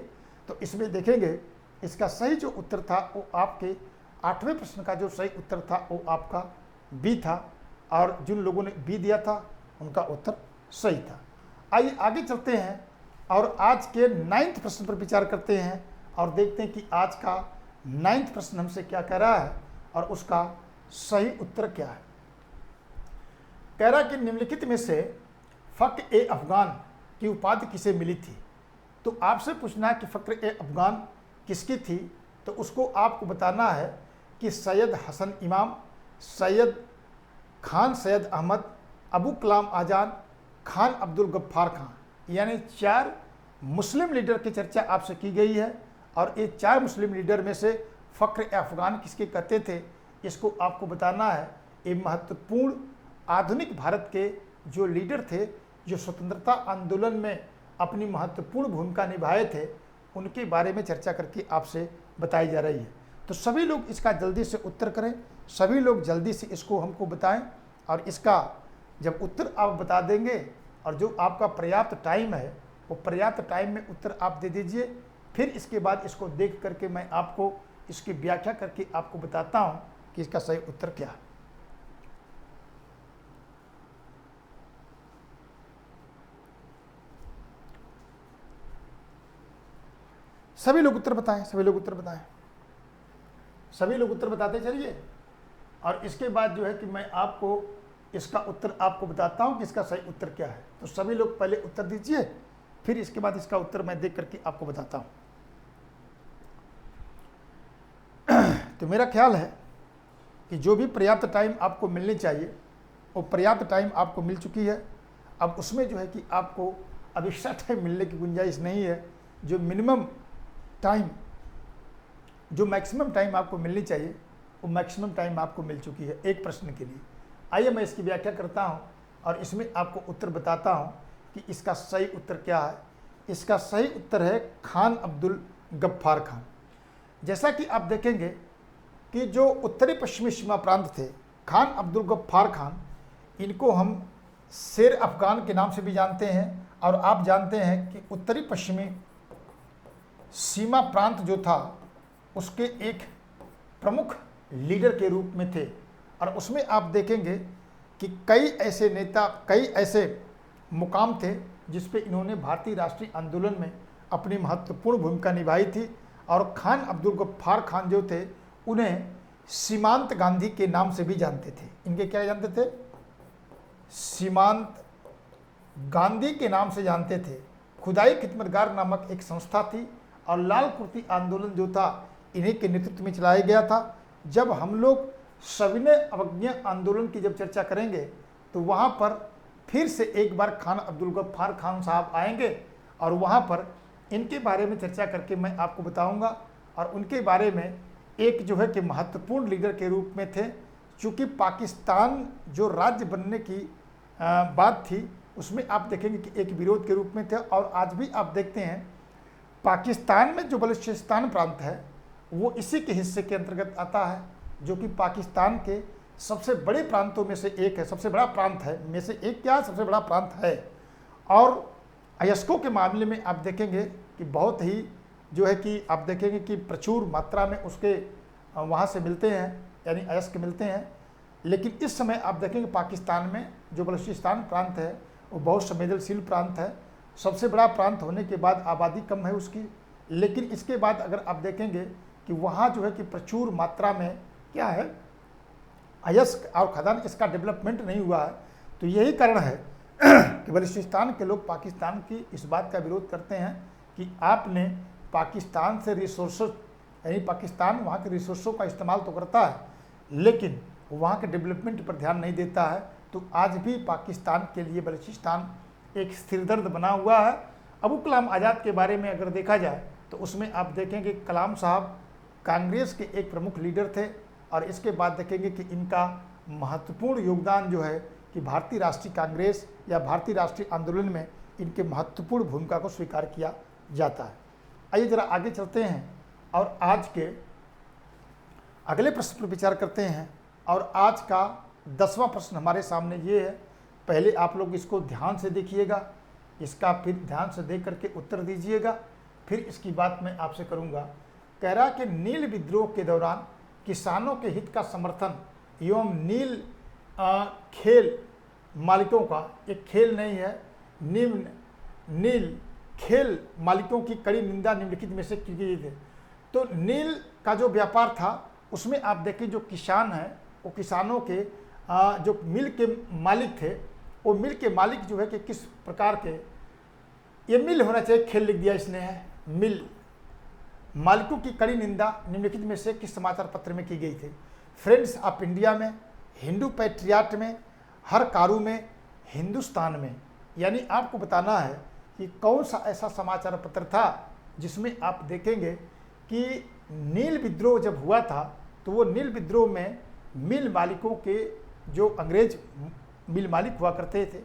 तो इसमें देखेंगे इसका सही जो उत्तर था वो आपके 8वें प्रश्न का जो सही उत्तर था वो आपका बी था, और जिन लोगों ने बी दिया था उनका उत्तर सही था। आइए आगे चलते हैं और आज के 9th प्रश्न पर विचार करते हैं और देखते हैं कि आज का 9th प्रश्न हमसे क्या कह रहा है और उसका सही उत्तर क्या है। कह रहा कि निम्नलिखित में से फ़ख्र ए अफ़गान की उपाधि किसे मिली थी। तो आपसे पूछना है कि फ़ख्र ए अफ़गान किसकी थी, तो उसको आपको बताना है कि सैयद हसन इमाम, सैयद खान सैयद अहमद, अबू कलाम आज़ाद, खान अब्दुल गफ्फार खान, यानी 4 मुस्लिम लीडर की चर्चा आपसे की गई है। और ये 4 मुस्लिम लीडर में से फ़ख्र ए अफ़गान किसके कहते थे, इसको आपको बताना है। ये महत्वपूर्ण आधुनिक भारत के जो लीडर थे, जो स्वतंत्रता आंदोलन में अपनी महत्वपूर्ण भूमिका निभाए थे, उनके बारे में चर्चा करके आपसे बताई जा रही है। तो सभी लोग इसका जल्दी से उत्तर करें, सभी लोग जल्दी से इसको हमको बताएं, और इसका जब उत्तर आप बता देंगे और जो आपका पर्याप्त टाइम है वो पर्याप्त टाइम में उत्तर आप दे दीजिए। फिर इसके बाद इसको देख करके मैं आपको इसकी व्याख्या करके आपको बताता हूँ कि इसका सही उत्तर क्या है। सभी लोग उत्तर बताएं, सभी लोग उत्तर बताएं, सभी लोग उत्तर बताते चलिए। और इसके बाद जो है कि मैं आपको इसका उत्तर आपको बताता हूं कि इसका सही उत्तर क्या है। तो सभी लोग पहले उत्तर दीजिए, फिर इसके बाद इसका उत्तर मैं देख करके आपको बताता हूं। तो मेरा ख्याल है कि जो भी पर्याप्त टाइम आपको मिलनी चाहिए वो पर्याप्त टाइम आपको मिल चुकी है। अब उसमें जो है कि आपको अब एक्स्ट्रा टाइम मिलने की गुंजाइश नहीं है। जो मिनिमम टाइम जो मैक्सिमम टाइम आपको मिलनी चाहिए वो मैक्सिमम टाइम आपको मिल चुकी है एक प्रश्न के लिए। आइए मैं इसकी व्याख्या करता हूँ और इसमें आपको उत्तर बताता हूँ कि इसका सही उत्तर क्या है। इसका सही उत्तर है खान अब्दुल गफ्फार खान। जैसा कि आप देखेंगे कि जो उत्तरी पश्चिमी सीमा प्रांत थे, खान अब्दुल गफ्फार खान, इनको हम शेर अफगान के नाम से भी जानते हैं। और आप जानते हैं कि उत्तरी पश्चिमी सीमा प्रांत जो था उसके एक प्रमुख लीडर के रूप में थे। और उसमें आप देखेंगे कि कई ऐसे नेता, कई ऐसे मुकाम थे जिस पे इन्होंने भारतीय राष्ट्रीय आंदोलन में अपनी महत्वपूर्ण भूमिका निभाई थी। और खान अब्दुल गफ्फार खान जो थे उन्हें सीमांत गांधी के नाम से भी जानते थे। इनके क्या जानते थे? सीमांत गांधी के नाम से जानते थे। खुदाई खिदमतगार नामक एक संस्था थी और लाल कुर्ती आंदोलन जो था इन्हीं के नेतृत्व में चलाया गया था। जब हम लोग सविनय अवज्ञा आंदोलन की जब चर्चा करेंगे तो वहाँ पर फिर से एक बार खान अब्दुल गफ्फार खान साहब आएंगे और वहाँ पर इनके बारे में चर्चा करके मैं आपको बताऊंगा। और उनके बारे में एक जो है कि महत्वपूर्ण लीडर के रूप में थे। चूँकि पाकिस्तान जो राज्य बनने की बात थी उसमें आप देखेंगे कि एक विरोध के रूप में थे। और आज भी आप देखते हैं पाकिस्तान में जो बलूचिस्तान प्रांत है वो इसी के हिस्से के अंतर्गत आता है, जो कि पाकिस्तान के सबसे बड़े प्रांतों में से एक है। सबसे बड़ा प्रांत है में से एक, क्या सबसे बड़ा प्रांत है। और अयस्कों के मामले में आप देखेंगे कि बहुत ही जो है कि आप देखेंगे कि प्रचुर मात्रा में उसके वहाँ से मिलते हैं, यानी अयस्क मिलते हैं। लेकिन इस समय आप देखेंगे पाकिस्तान में जो बलूचिस्तान प्रांत है वो बहुत संवेदनशील प्रांत है। सबसे बड़ा प्रांत होने के बाद आबादी कम है उसकी। लेकिन इसके बाद अगर आप देखेंगे कि वहाँ जो है कि प्रचुर मात्रा में क्या है, अयस्क और खदान, इसका डेवलपमेंट नहीं हुआ है। तो यही कारण है कि बलूचिस्तान के लोग पाकिस्तान की इस बात का विरोध करते हैं कि आपने पाकिस्तान से रिसोर्स, यानी पाकिस्तान वहाँ के रिसोर्सों का इस्तेमाल तो करता है लेकिन वहाँ के डेवलपमेंट पर ध्यान नहीं देता है। तो आज भी पाकिस्तान के लिए बलूचिस्तान एक स्थिर दर्द बना हुआ है। अबू कलाम आज़ाद के बारे में अगर देखा जाए तो उसमें आप देखेंगे कलाम साहब कांग्रेस के एक प्रमुख लीडर थे। और इसके बाद देखेंगे कि इनका महत्वपूर्ण योगदान जो है कि भारतीय राष्ट्रीय कांग्रेस या भारतीय राष्ट्रीय आंदोलन में इनके महत्वपूर्ण भूमिका को स्वीकार किया जाता है। आइए जरा आगे चलते हैं और आज के अगले प्रश्न पर विचार करते हैं। और आज का 10वां प्रश्न हमारे सामने ये है। पहले आप लोग इसको ध्यान से देखिएगा, इसका फिर ध्यान से देख करके उत्तर दीजिएगा, फिर इसकी बात मैं आपसे करूंगा। कह रहा कि नील विद्रोह के दौरान किसानों के हित का समर्थन एवं खेल मालिकों का, एक खेल नहीं है, नील खेल मालिकों की कड़ी निंदा निम्नलिखित में से की गई थी। तो नील का जो व्यापार था उसमें आप देखिए जो किसान हैं वो किसानों के जो मिल के मालिक थे, वो मिल के मालिक जो है कि किस प्रकार के, ये मिल होना चाहिए, खेल लिख दिया इसने है, मिल मालिकों की कड़ी निंदा निम्नलिखित में से किस समाचार पत्र में की गई थी? फ्रेंड्स ऑफ इंडिया में, हिंदू पैट्रियाट में, हर कारू में, हिंदुस्तान में। यानी आपको बताना है कि कौन सा ऐसा समाचार पत्र था जिसमें आप देखेंगे कि नील विद्रोह जब हुआ था तो वो नील विद्रोह में मिल मालिकों के, जो अंग्रेज मिल मालिक हुआ करते थे,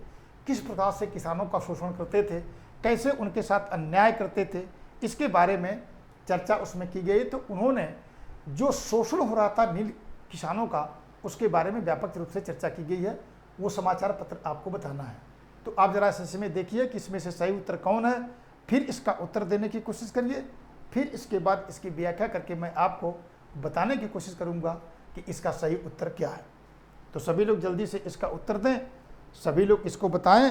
किस प्रकार से किसानों का शोषण करते थे, कैसे उनके साथ अन्याय करते थे, इसके बारे में चर्चा उसमें की गई। तो उन्होंने जो शोषण हो रहा था नील किसानों का उसके बारे में व्यापक रूप से चर्चा की गई है। वो समाचार पत्र आपको बताना है। तो आप जरा इसमें देखिए कि इसमें से सही उत्तर कौन है, फिर इसका उत्तर देने की कोशिश करिए, फिर इसके बाद इसकी व्याख्या करके मैं आपको बताने की कोशिश करूंगा कि इसका सही उत्तर क्या है। तो सभी लोग जल्दी से इसका उत्तर दें, सभी लोग इसको बताएं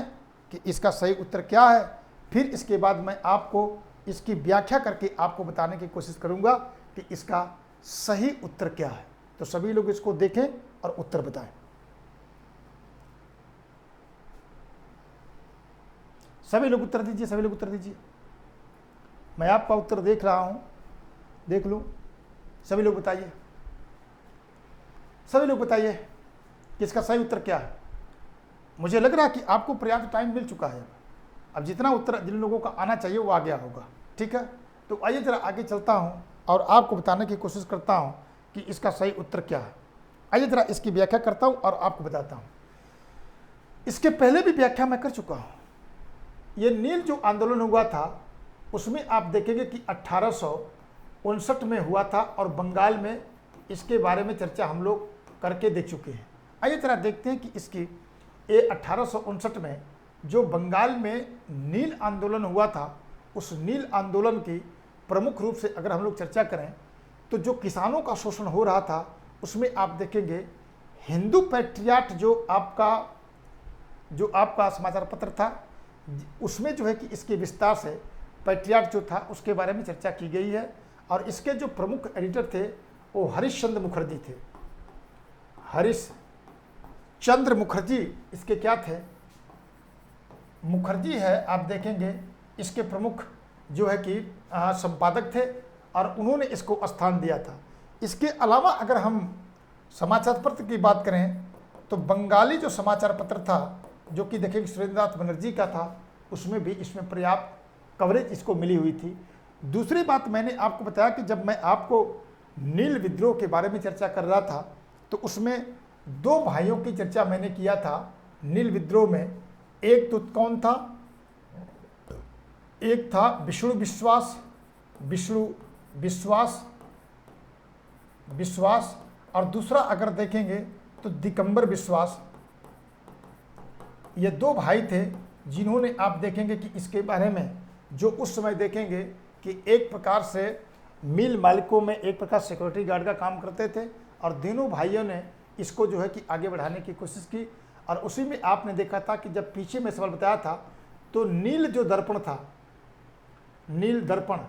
कि इसका सही उत्तर क्या है। फिर इसके बाद मैं आपको इसकी व्याख्या करके आपको बताने की कोशिश करूंगा कि इसका सही उत्तर क्या है। तो सभी लोग इसको देखें और उत्तर बताएं। सभी लोग उत्तर दीजिए, सभी लोग उत्तर दीजिए। मैं आपका उत्तर देख रहा हूं, देख लूं। सभी लोग बताइए, सभी लोग बताइए कि इसका सही उत्तर क्या है। मुझे लग रहा है कि आपको पर्याप्त टाइम मिल चुका है। अब जितना उत्तर जिन लोगों का आना चाहिए वो आ गया होगा। ठीक है, तो आइए जरा आगे चलता हूं और आपको बताने की कोशिश करता हूँ कि इसका सही उत्तर क्या है। आइए जरा इसकी व्याख्या करता हूँ और आपको बताता हूँ। इसके पहले भी व्याख्या मैं कर चुका हूँ। ये नील जो आंदोलन हुआ था उसमें आप देखेंगे कि 1859 में हुआ था और बंगाल में इसके बारे में चर्चा हम लोग करके दे चुके हैं। आइए जरा देखते हैं कि इसकी ये 1859 में जो बंगाल में नील आंदोलन हुआ था, उस नील आंदोलन की प्रमुख रूप से अगर हम लोग चर्चा करें तो जो किसानों का शोषण हो रहा था उसमें आप देखेंगे हिंदू पैट्रियट जो आपका समाचार पत्र था उसमें जो है कि इसके विस्तार से पैट्रियट जो था उसके बारे में चर्चा की गई है। और इसके जो प्रमुख एडिटर थे वो हरिश्चंद्र मुखर्जी थे। हरिश्चंद्र मुखर्जी इसके क्या थे, मुखर्जी है, आप देखेंगे इसके प्रमुख जो है कि संपादक थे और उन्होंने इसको स्थान दिया था। इसके अलावा अगर हम समाचार पत्र की बात करें तो बंगाली जो समाचार पत्र था जो कि देखेंगे सुरेंद्रनाथ बनर्जी का था, उसमें भी इसमें पर्याप्त कवरेज इसको मिली हुई थी। दूसरी बात मैंने आपको बताया कि जब मैं आपको नील विद्रोह के बारे में चर्चा कर रहा था तो उसमें दो भाइयों की चर्चा मैंने किया था नील विद्रोह में। एक तो कौन था, एक था विष्णु विश्वास और दूसरा अगर देखेंगे तो दिगंबर विश्वास। ये दो भाई थे जिन्होंने आप देखेंगे कि इसके बारे में जो उस समय देखेंगे कि एक प्रकार से मिल मालिकों में एक प्रकार सिक्योरिटी गार्ड का काम करते थे और दोनों भाइयों ने इसको जो है कि आगे बढ़ाने की कोशिश की। और उसी में आपने देखा था कि जब पीछे में सवाल बताया था तो नील जो दर्पण था, नील दर्पण,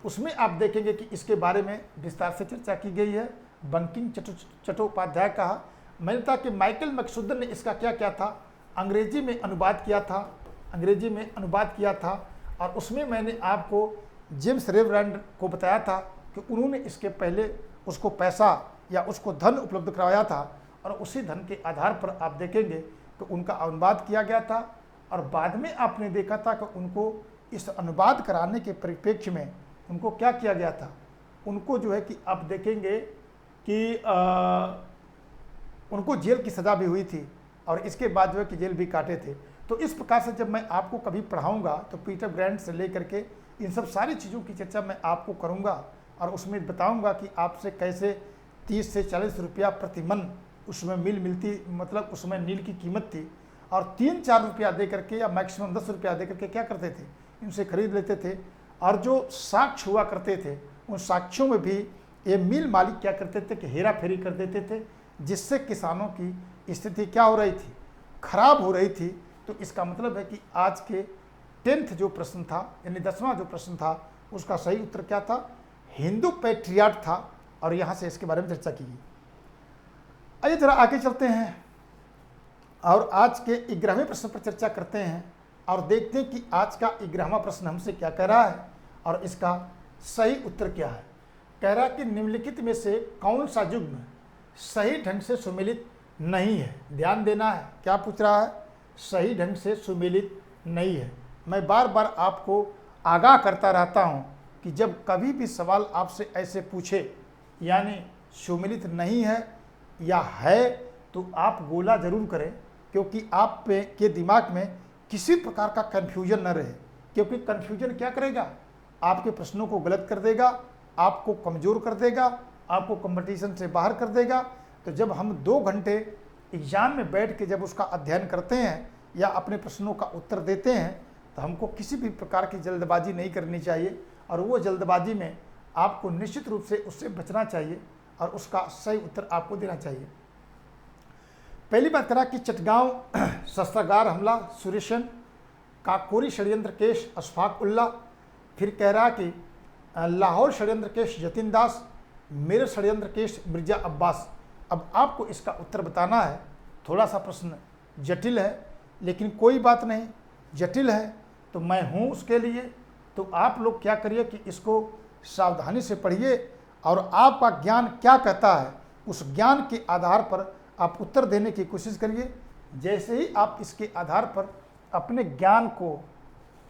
उसमें आप देखेंगे कि इसके बारे में विस्तार से चर्चा की गई है। बंकिम चट्टोपाध्याय का मैंने था कि माइकल मैकसूदन ने इसका क्या क्या था अंग्रेजी में अनुवाद किया था और उसमें मैंने आपको जेम्स रेवरैंड को बताया था कि उन्होंने इसके पहले उसको पैसा या उसको धन उपलब्ध करवाया था और उसी धन के आधार पर आप देखेंगे कि उनका अनुवाद किया गया था। और बाद में आपने देखा था कि उनको इस अनुवाद कराने के परिप्रेक्ष्य में उनको क्या किया गया था, उनको जो है कि आप देखेंगे कि उनको जेल की सज़ा भी हुई थी और इसके बाद जो है कि जेल भी काटे थे। तो इस प्रकार से जब मैं आपको कभी पढ़ाऊंगा तो पीटर ग्रैंट से लेकर के इन सब सारी चीज़ों की चर्चा मैं आपको करूंगा और उसमें बताऊंगा कि आपसे कैसे 30 से 40 रुपया प्रति मन उसमें मिलती, मतलब उसमें नील की कीमत थी और 3-4 रुपया दे करके या मैक्सिमम 10 रुपया दे करके क्या करते थे, इनसे खरीद लेते थे। और जो साक्ष्य हुआ करते थे उन साक्ष्यों में भी ये मिल मालिक क्या करते थे कि हेरा फेरी कर देते थे, जिससे किसानों की स्थिति क्या हो रही थी, खराब हो रही थी। तो इसका मतलब है कि आज के 10th जो प्रश्न था यानी 10वां जो प्रश्न था उसका सही उत्तर क्या था, हिंदू पैट्रियट था। और यहाँ से इसके बारे में चर्चा की गई। आइए जरा आगे चलते हैं और आज के 11वें प्रश्न पर चर्चा करते हैं और देखते हैं कि आज का 11वां प्रश्न हमसे क्या कह रहा है और इसका सही उत्तर क्या है। कह रहा है कि निम्नलिखित में से कौन सा युग्म सही ढंग से सुमेलित नहीं है। ध्यान देना है, क्या पूछ रहा है, सही ढंग से सुमेलित नहीं है। मैं बार बार आपको आगाह करता रहता हूँ कि जब कभी भी सवाल आपसे ऐसे पूछे यानी सुमेलित नहीं है या है तो आप गोला जरूर करें, क्योंकि आप के दिमाग में किसी प्रकार का कन्फ्यूजन न रहे, क्योंकि कन्फ्यूजन क्या करेगा, आपके प्रश्नों को गलत कर देगा, आपको कमज़ोर कर देगा, आपको कंपटीशन से बाहर कर देगा। तो जब हम 2 घंटे एग्ज़ाम में बैठ के जब उसका अध्ययन करते हैं या अपने प्रश्नों का उत्तर देते हैं तो हमको किसी भी प्रकार की जल्दबाजी नहीं करनी चाहिए और वो जल्दबाजी में आपको निश्चित रूप से उससे बचना चाहिए और उसका सही उत्तर आपको देना चाहिए। पहली बात करा कि चटगांव शस्त्रागार हमला सुरेशन, काकोरी षड्यंत्र केस अशफाक उल्ला, फिर कह रहा कि लाहौर षड्यंत्र केस जतिन दास, मेरठ षड्यंत्र केस मिर्जा अब्बास। अब आपको इसका उत्तर बताना है। थोड़ा सा प्रश्न जटिल है लेकिन कोई बात नहीं, जटिल है तो मैं हूँ उसके लिए। तो आप लोग क्या करिए कि इसको सावधानी से पढ़िए और आपका ज्ञान क्या कहता है उस ज्ञान के आधार पर आप उत्तर देने की कोशिश करिए। जैसे ही आप इसके आधार पर अपने ज्ञान को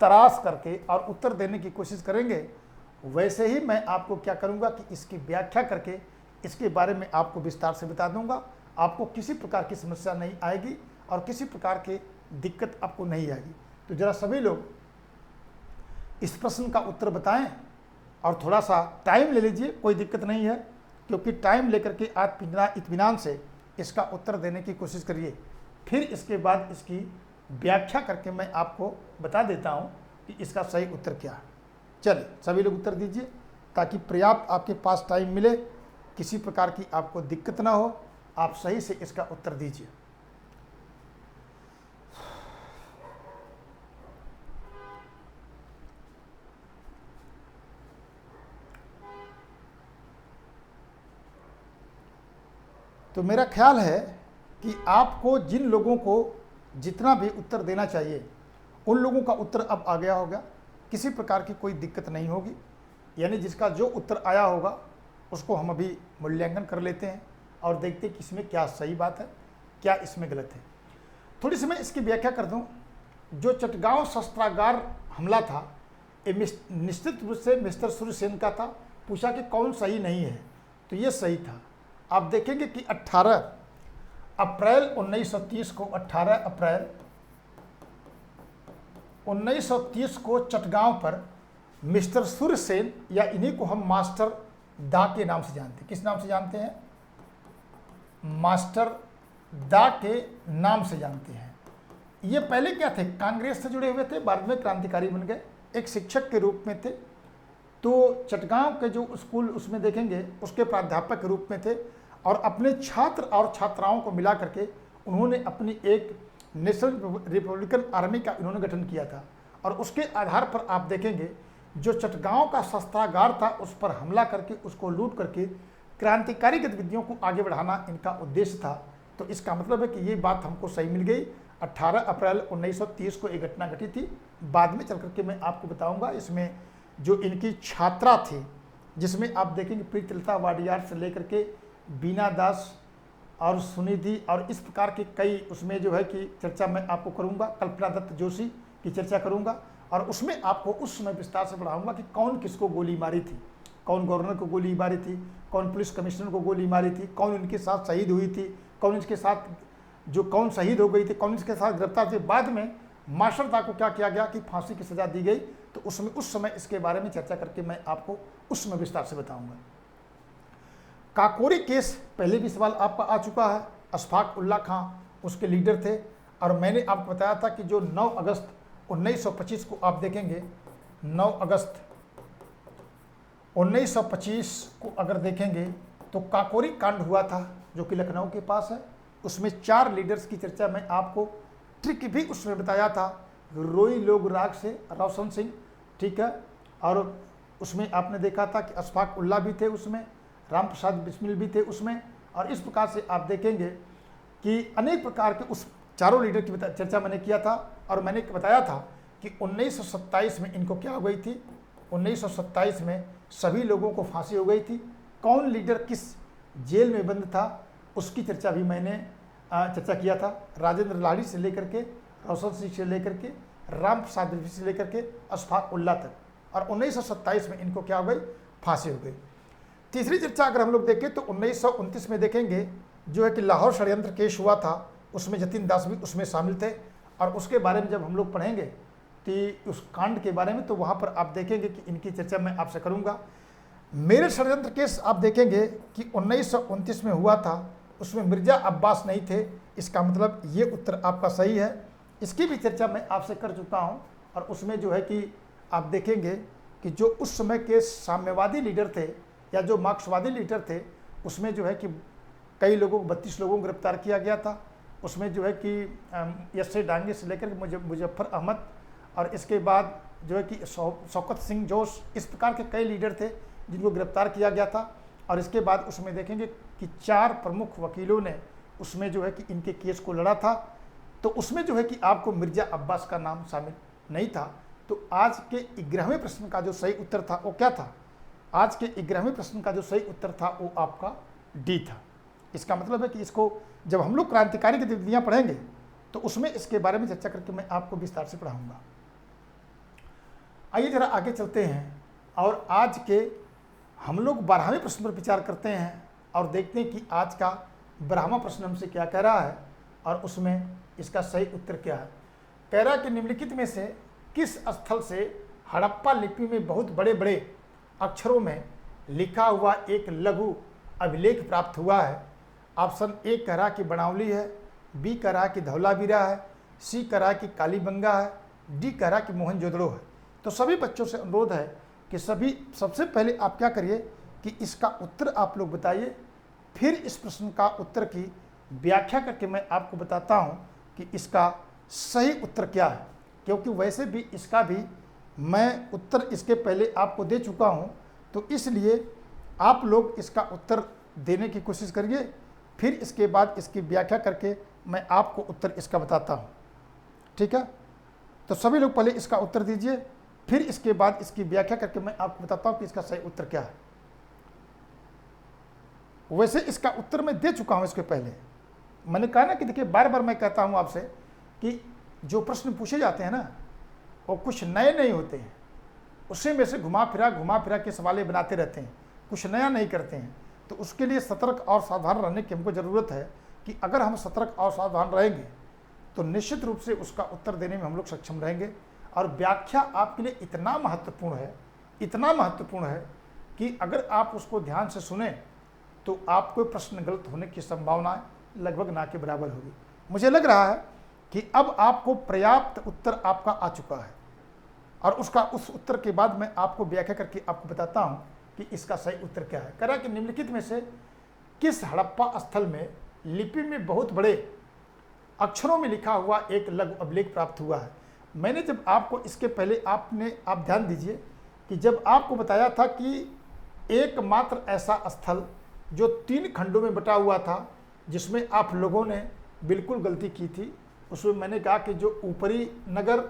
तराश करके और उत्तर देने की कोशिश करेंगे, वैसे ही मैं आपको क्या करूंगा कि इसकी व्याख्या करके इसके बारे में आपको विस्तार से बता दूंगा। आपको किसी प्रकार की समस्या नहीं आएगी और किसी प्रकार की दिक्कत आपको नहीं आएगी। तो जरा सभी लोग इस प्रश्न का उत्तर बताएं और थोड़ा सा टाइम ले लीजिए, कोई दिक्कत नहीं है, क्योंकि टाइम लेकर के आप इत्मीनान से इसका उत्तर देने की कोशिश करिए। फिर इसके बाद इसकी व्याख्या करके मैं आपको बता देता हूं कि इसका सही उत्तर क्या है। चलिए सभी लोग उत्तर दीजिए ताकि पर्याप्त आपके पास टाइम मिले, किसी प्रकार की आपको दिक्कत ना हो, आप सही से इसका उत्तर दीजिए। तो मेरा ख्याल है कि आपको जिन लोगों को जितना भी उत्तर देना चाहिए उन लोगों का उत्तर अब आ गया होगा, किसी प्रकार की कोई दिक्कत नहीं होगी। यानी जिसका जो उत्तर आया होगा उसको हम अभी मूल्यांकन कर लेते हैं और देखते हैं कि इसमें क्या सही बात है, क्या इसमें गलत है। थोड़ी सी मैं इसकी व्याख्या कर दूं। जो चटगांव शस्त्रागार हमला था ये निश्चित रूप से मिस्टर सूर्यसेन का था। पूछा कि कौन सही नहीं है, तो ये सही था। आप देखेंगे कि 18 अप्रैल 1930 को 18 अप्रैल 1930 को चटगांव पर मिस्टर सूर्यसेन, या इन्हीं को हम मास्टर दा के नाम से जानते हैं। किस नाम से जानते हैं? मास्टर दा के नाम से जानते हैं। ये पहले क्या थे? कांग्रेस से जुड़े हुए थे, बाद में क्रांतिकारी बन गए, एक शिक्षक के रूप में थे। तो चटगांव के जो स्कूल उसमें देखेंगे उसके प्राध्यापक के रूप में थे और अपने छात्र और छात्राओं को मिला करके उन्होंने अपनी एक नेशनल रिपब्लिकन आर्मी का इन्होंने गठन किया था। और उसके आधार पर आप देखेंगे जो चटगांव का शस्त्रागार था उस पर हमला करके उसको लूट करके क्रांतिकारी गतिविधियों को आगे बढ़ाना इनका उद्देश्य था। तो इसका मतलब है कि ये बात हमको सही मिल गई। 18 अप्रैल 1930 को एक घटना घटी थी। बाद में चल करके मैं आपको बताऊंगा इसमें जो इनकी छात्रा थी, जिसमें आप देखेंगे प्रीतिलता वाडियार से लेकर के बीना दास और सुनिधि और इस प्रकार के कई उसमें जो है कि चर्चा मैं आपको करूंगा। कल्पना दत्त जोशी की चर्चा करूंगा और उसमें आपको उस समय विस्तार से पढ़ाऊंगा कि कौन किसको गोली मारी थी, कौन गवर्नर को गोली मारी थी, कौन पुलिस कमिश्नर को गोली मारी थी, कौन इनके साथ शहीद हुई थी, कौन इसके साथ जो कौन शहीद हो गई थी, कौन इसके साथ गिरफ्तार थी। बाद में मास्टर दा को क्या किया गया कि फांसी की सजा दी गई। तो उसमें उस समय इसके बारे में चर्चा करके मैं आपको उस समय विस्तार से बताऊंगा। काकोरी केस पहले भी सवाल आपका आ चुका है। अशफाक उल्ला खां उसके लीडर थे और मैंने आपको बताया था कि जो 9 अगस्त 1925 को आप देखेंगे, 9 अगस्त 1925 को अगर देखेंगे तो काकोरी कांड हुआ था जो कि लखनऊ के पास है। उसमें 4 लीडर्स की चर्चा मैं आपको ट्रिक भी उसमें बताया था। रोई लोग राग से रोशन सिंह, ठीक है, और उसमें आपने देखा था कि अशफाक उल्ला भी थे, उसमें राम प्रसाद बिस्मिल भी थे उसमें। और इस प्रकार से आप देखेंगे कि अनेक प्रकार के उस चारों लीडर की चर्चा मैंने किया था। और मैंने बताया था कि 1927 में इनको क्या हो गई थी, 1927 में सभी लोगों को फांसी हो गई थी। कौन लीडर किस जेल में बंद था उसकी चर्चा भी मैंने चर्चा किया था। राजेंद्र लाड़ी से लेकर के रोशन सिंह से लेकर के राम प्रसाद बिस्मिल से लेकर के अशफाक उल्ला तक। और 1927 में इनको क्या हो गई, फांसी हो गई। तीसरी चर्चा अगर हम लोग देखें तो 1929 में देखेंगे जो है कि लाहौर षड्यंत्र केस हुआ था, उसमें जतिन दास भी उसमें शामिल थे। और उसके बारे में जब हम लोग पढ़ेंगे कि उस कांड के बारे में तो वहाँ पर आप देखेंगे कि इनकी चर्चा मैं आपसे करूँगा। मेरठ षड्यंत्र केस आप देखेंगे कि 1929 में हुआ था, उसमें मिर्जा अब्बास नहीं थे। इसका मतलब ये उत्तर आपका सही है। इसकी भी चर्चा मैं आपसे कर चुका हूँ। और उसमें जो है कि आप देखेंगे कि जो उस समय के साम्यवादी लीडर थे या जो मार्क्सवादी लीडर थे उसमें जो है कि कई लोगों को 32 लोगों को गिरफ्तार किया गया था। उसमें जो है कि यस्से डांगे से लेकर मुजफ्फर अहमद और इसके बाद जो है कि शौकत सिंह जोश, इस प्रकार के कई लीडर थे जिनको गिरफ्तार किया गया था। और इसके बाद उसमें देखेंगे कि 4 प्रमुख वकीलों ने उसमें जो है कि इनके केस को लड़ा था। तो उसमें जो है कि आपको मिर्जा अब्बास का नाम शामिल नहीं था। तो आज के 11वें प्रश्न का जो सही उत्तर था वो क्या था? आज के 11वें प्रश्न का जो सही उत्तर था वो आपका डी था। इसका मतलब है कि इसको जब हम लोग क्रांतिकारी गतिविधियां पढ़ेंगे तो उसमें इसके बारे में चर्चा करके मैं आपको विस्तार से पढ़ाऊंगा। आइए जरा आगे चलते हैं और आज के हम लोग 12वें प्रश्न पर विचार करते हैं और देखते हैं कि आज का 12वां प्रश्न हमसे क्या कह रहा है और उसमें इसका सही उत्तर क्या है। कह रहा है कि निम्नलिखित में से किस स्थल से हड़प्पा लिपि में बहुत बड़े बड़े अक्षरों में लिखा हुआ एक लघु अभिलेख प्राप्त हुआ है। ऑप्शन ए कह रहा कि बनावली है, बी कह रहा कि धौलावीरा है, सी कह रहा कि कालीबंगा है, डी कह रहा कि मोहनजोदड़ो है। तो सभी बच्चों से अनुरोध है कि सबसे पहले आप क्या करिए कि इसका उत्तर आप लोग बताइए, फिर इस प्रश्न का उत्तर की व्याख्या करके मैं आपको बताता हूं कि इसका सही उत्तर क्या है, क्योंकि वैसे भी इसका भी मैं उत्तर इसके पहले आपको दे चुका हूं, तो इसलिए आप लोग इसका उत्तर देने की कोशिश करिए, फिर इसके बाद इसकी व्याख्या करके मैं आपको उत्तर इसका बताता हूं। ठीक है, तो सभी लोग पहले इसका उत्तर दीजिए, फिर इसके बाद इसकी व्याख्या करके मैं आपको बताता हूं कि इसका सही उत्तर क्या है। वैसे इसका उत्तर मैं दे चुका हूं इसके पहले। मैंने कहा ना कि देखिए बार बार मैं कहता हूं आपसे कि जो प्रश्न पूछे जाते हैं ना वो कुछ नए नहीं होते हैं, उसी में से घुमा फिरा के सवाल बनाते रहते हैं, कुछ नया नहीं करते हैं। तो उसके लिए सतर्क और सावधान रहने की हमको ज़रूरत है कि अगर हम सतर्क और सावधान रहेंगे तो निश्चित रूप से उसका उत्तर देने में हम लोग सक्षम रहेंगे। और व्याख्या आपके लिए इतना महत्वपूर्ण है कि अगर आप उसको ध्यान से सुने तो आपको प्रश्न गलत होने की संभावना लगभग ना के बराबर होगी। मुझे लग रहा है कि अब आपको पर्याप्त उत्तर आपका आ चुका है और उस उत्तर के बाद मैं आपको व्याख्या करके आपको बताता हूं कि इसका सही उत्तर क्या है। कह रहा है कि निम्नलिखित में से किस हड़प्पा स्थल में लिपि में बहुत बड़े अक्षरों में लिखा हुआ एक लघु अभिलेख प्राप्त हुआ है। मैंने जब आपको इसके पहले आप ध्यान दीजिए कि जब आपको बताया था कि एकमात्र ऐसा स्थल जो 3 खंडों में बटा हुआ था जिसमें आप लोगों ने बिल्कुल गलती की थी, उसमें मैंने कहा कि जो ऊपरी नगर,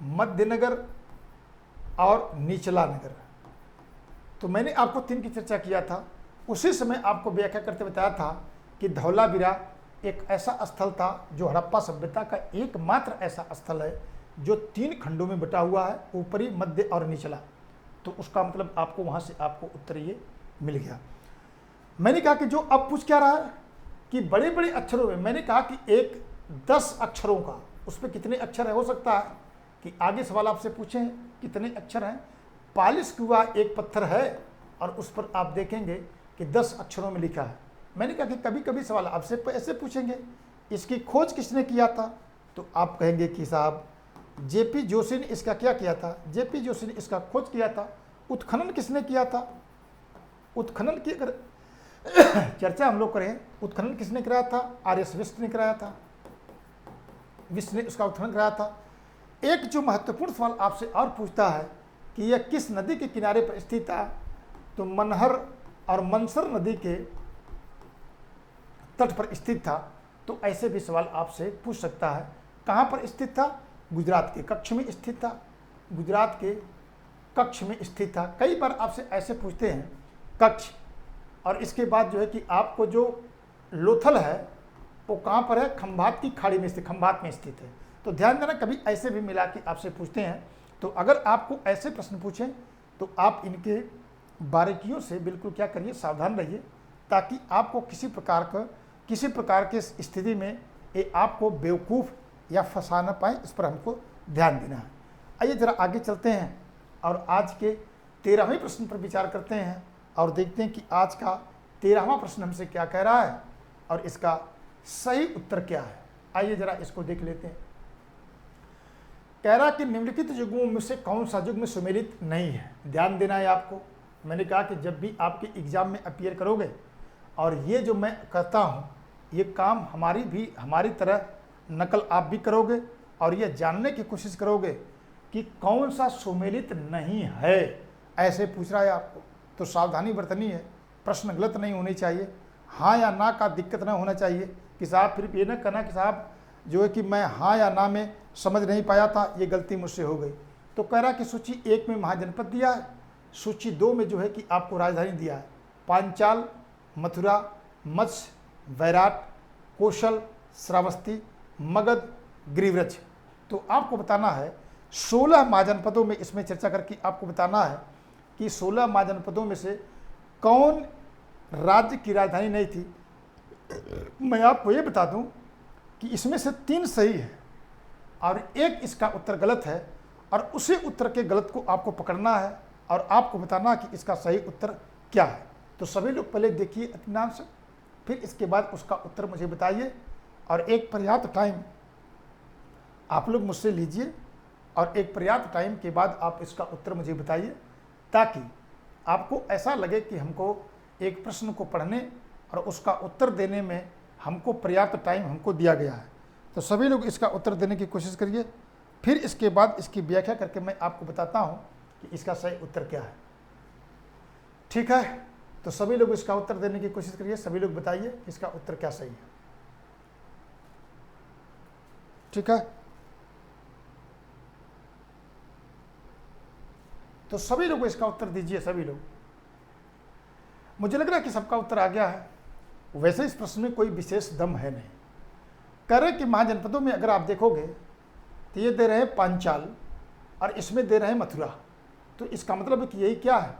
मध्य नगर और निचला नगर, तो मैंने आपको 3 की चर्चा किया था। उसी समय आपको व्याख्या करते बताया था कि धौलावीरा एक ऐसा स्थल था जो हड़प्पा सभ्यता का एकमात्र ऐसा स्थल है जो 3 खंडों में बटा हुआ है, ऊपरी, मध्य और निचला। तो उसका मतलब आपको वहां से आपको उत्तर ये मिल गया। मैंने कहा कि जो अब पूछ क्या रहा है कि बड़े बड़े अक्षरों में, मैंने कहा कि एक 10 अक्षरों का, उस पर कितने अक्षर है, हो सकता है कि आगे सवाल आपसे पूछें कितने अक्षर हैं। पॉलिश हुआ एक पत्थर है और उस पर आप देखेंगे कि 10 अक्षरों में लिखा है। मैंने कहा कि कभी कभी सवाल आपसे ऐसे पूछेंगे, इसकी खोज किसने किया था, तो आप कहेंगे कि साहब जेपी जोशी ने इसका क्या किया था, जेपी जोशी ने इसका खोज किया था। उत्खनन किसने किया था, उत्खनन की अगर चर्चा हम लोग करें, उत्खनन किसने कराया था, आर्यस विष्ट ने कराया था, विष्ट ने उसका उत्खनन कराया था। एक जो महत्वपूर्ण सवाल आपसे और पूछता है कि यह किस नदी के किनारे पर स्थित था, तो मनहर और मनसर नदी के तट पर स्थित था। तो ऐसे भी सवाल आपसे पूछ सकता है। कहाँ पर स्थित था, गुजरात के कच्छ में स्थित था, गुजरात के कच्छ में स्थित था। कई बार आपसे ऐसे पूछते हैं कच्छ, और इसके बाद जो है कि आपको जो लोथल है वो कहाँ पर है, खंभात की खाड़ी में स्थित, खंभात में स्थित है। तो ध्यान देना, कभी ऐसे भी मिला के आपसे पूछते हैं। तो अगर आपको ऐसे प्रश्न पूछें तो आप इनके बारीकियों से बिल्कुल क्या करिए, सावधान रहिए, ताकि आपको किसी प्रकार के स्थिति में ये आपको बेवकूफ़ या फंसा न पाए, इस पर हमको ध्यान देना है। आइए जरा आगे चलते हैं और आज के 13वें प्रश्न पर विचार करते हैं और देखते हैं कि आज का 13वां प्रश्न हमसे क्या कह रहा है और इसका सही उत्तर क्या है। आइए जरा इसको देख लेते हैं। कह रहा कि निम्नलिखित युग्मों में से कौन सा युग्म सुमेलित नहीं है। ध्यान देना है आपको। मैंने कहा कि जब भी आपके एग्जाम में अपीयर करोगे और ये जो मैं कहता हूँ ये काम हमारी तरह नकल आप भी करोगे और ये जानने की कोशिश करोगे कि कौन सा सुमेलित नहीं है, ऐसे पूछ रहा है आपको। तो सावधानी बरतनी है, प्रश्न गलत नहीं होने चाहिए, हाँ या ना का दिक्कत ना होना चाहिए कि साहब फिर ये ना कहना कि साहब जो है कि मैं हाँ या ना में समझ नहीं पाया था, ये गलती मुझसे हो गई। तो कह रहा कि सूची 1 में महाजनपद दिया है, सूची 2 में जो है कि आपको राजधानी दिया है, पांचाल, मथुरा, मत्स्य, वैराट, कौशल, श्रावस्ती, मगध, गिरिव्रज। तो आपको बताना है 16 महाजनपदों में इसमें चर्चा करके आपको बताना है कि 16 महाजनपदों में से कौन राज्य की राजधानी नहीं थी। मैं आपको ये बता दूं कि इसमें से 3 सही है और एक इसका उत्तर गलत है, और उसी उत्तर के गलत को आपको पकड़ना है और आपको बताना कि इसका सही उत्तर क्या है। तो सभी लोग पहले देखिए इत्मीनान से, फिर इसके बाद उसका उत्तर मुझे बताइए, और एक पर्याप्त टाइम आप लोग मुझसे लीजिए, और एक पर्याप्त टाइम के बाद आप इसका उत्तर मुझे बताइए, ताकि आपको ऐसा लगे कि हमको एक प्रश्न को पढ़ने और उसका उत्तर देने में हमको पर्याप्त टाइम हमको दिया गया है। तो सभी लोग इसका उत्तर देने की कोशिश करिए, फिर इसके बाद इसकी व्याख्या करके मैं आपको बताता हूँ कि इसका सही उत्तर क्या है। ठीक है, तो सभी लोग इसका उत्तर देने की कोशिश करिए, सभी लोग बताइए कि इसका उत्तर क्या सही है। ठीक है, तो सभी लोग इसका उत्तर दीजिए, सभी लोग। मुझे लग रहा है कि सबका उत्तर आ गया है। वैसे इस प्रश्न में कोई विशेष दम है नहीं। कह रहे कि महाजनपदों में अगर आप देखोगे तो ये दे रहे हैं पांचाल और इसमें दे रहे हैं मथुरा, तो इसका मतलब है कि यही क्या है,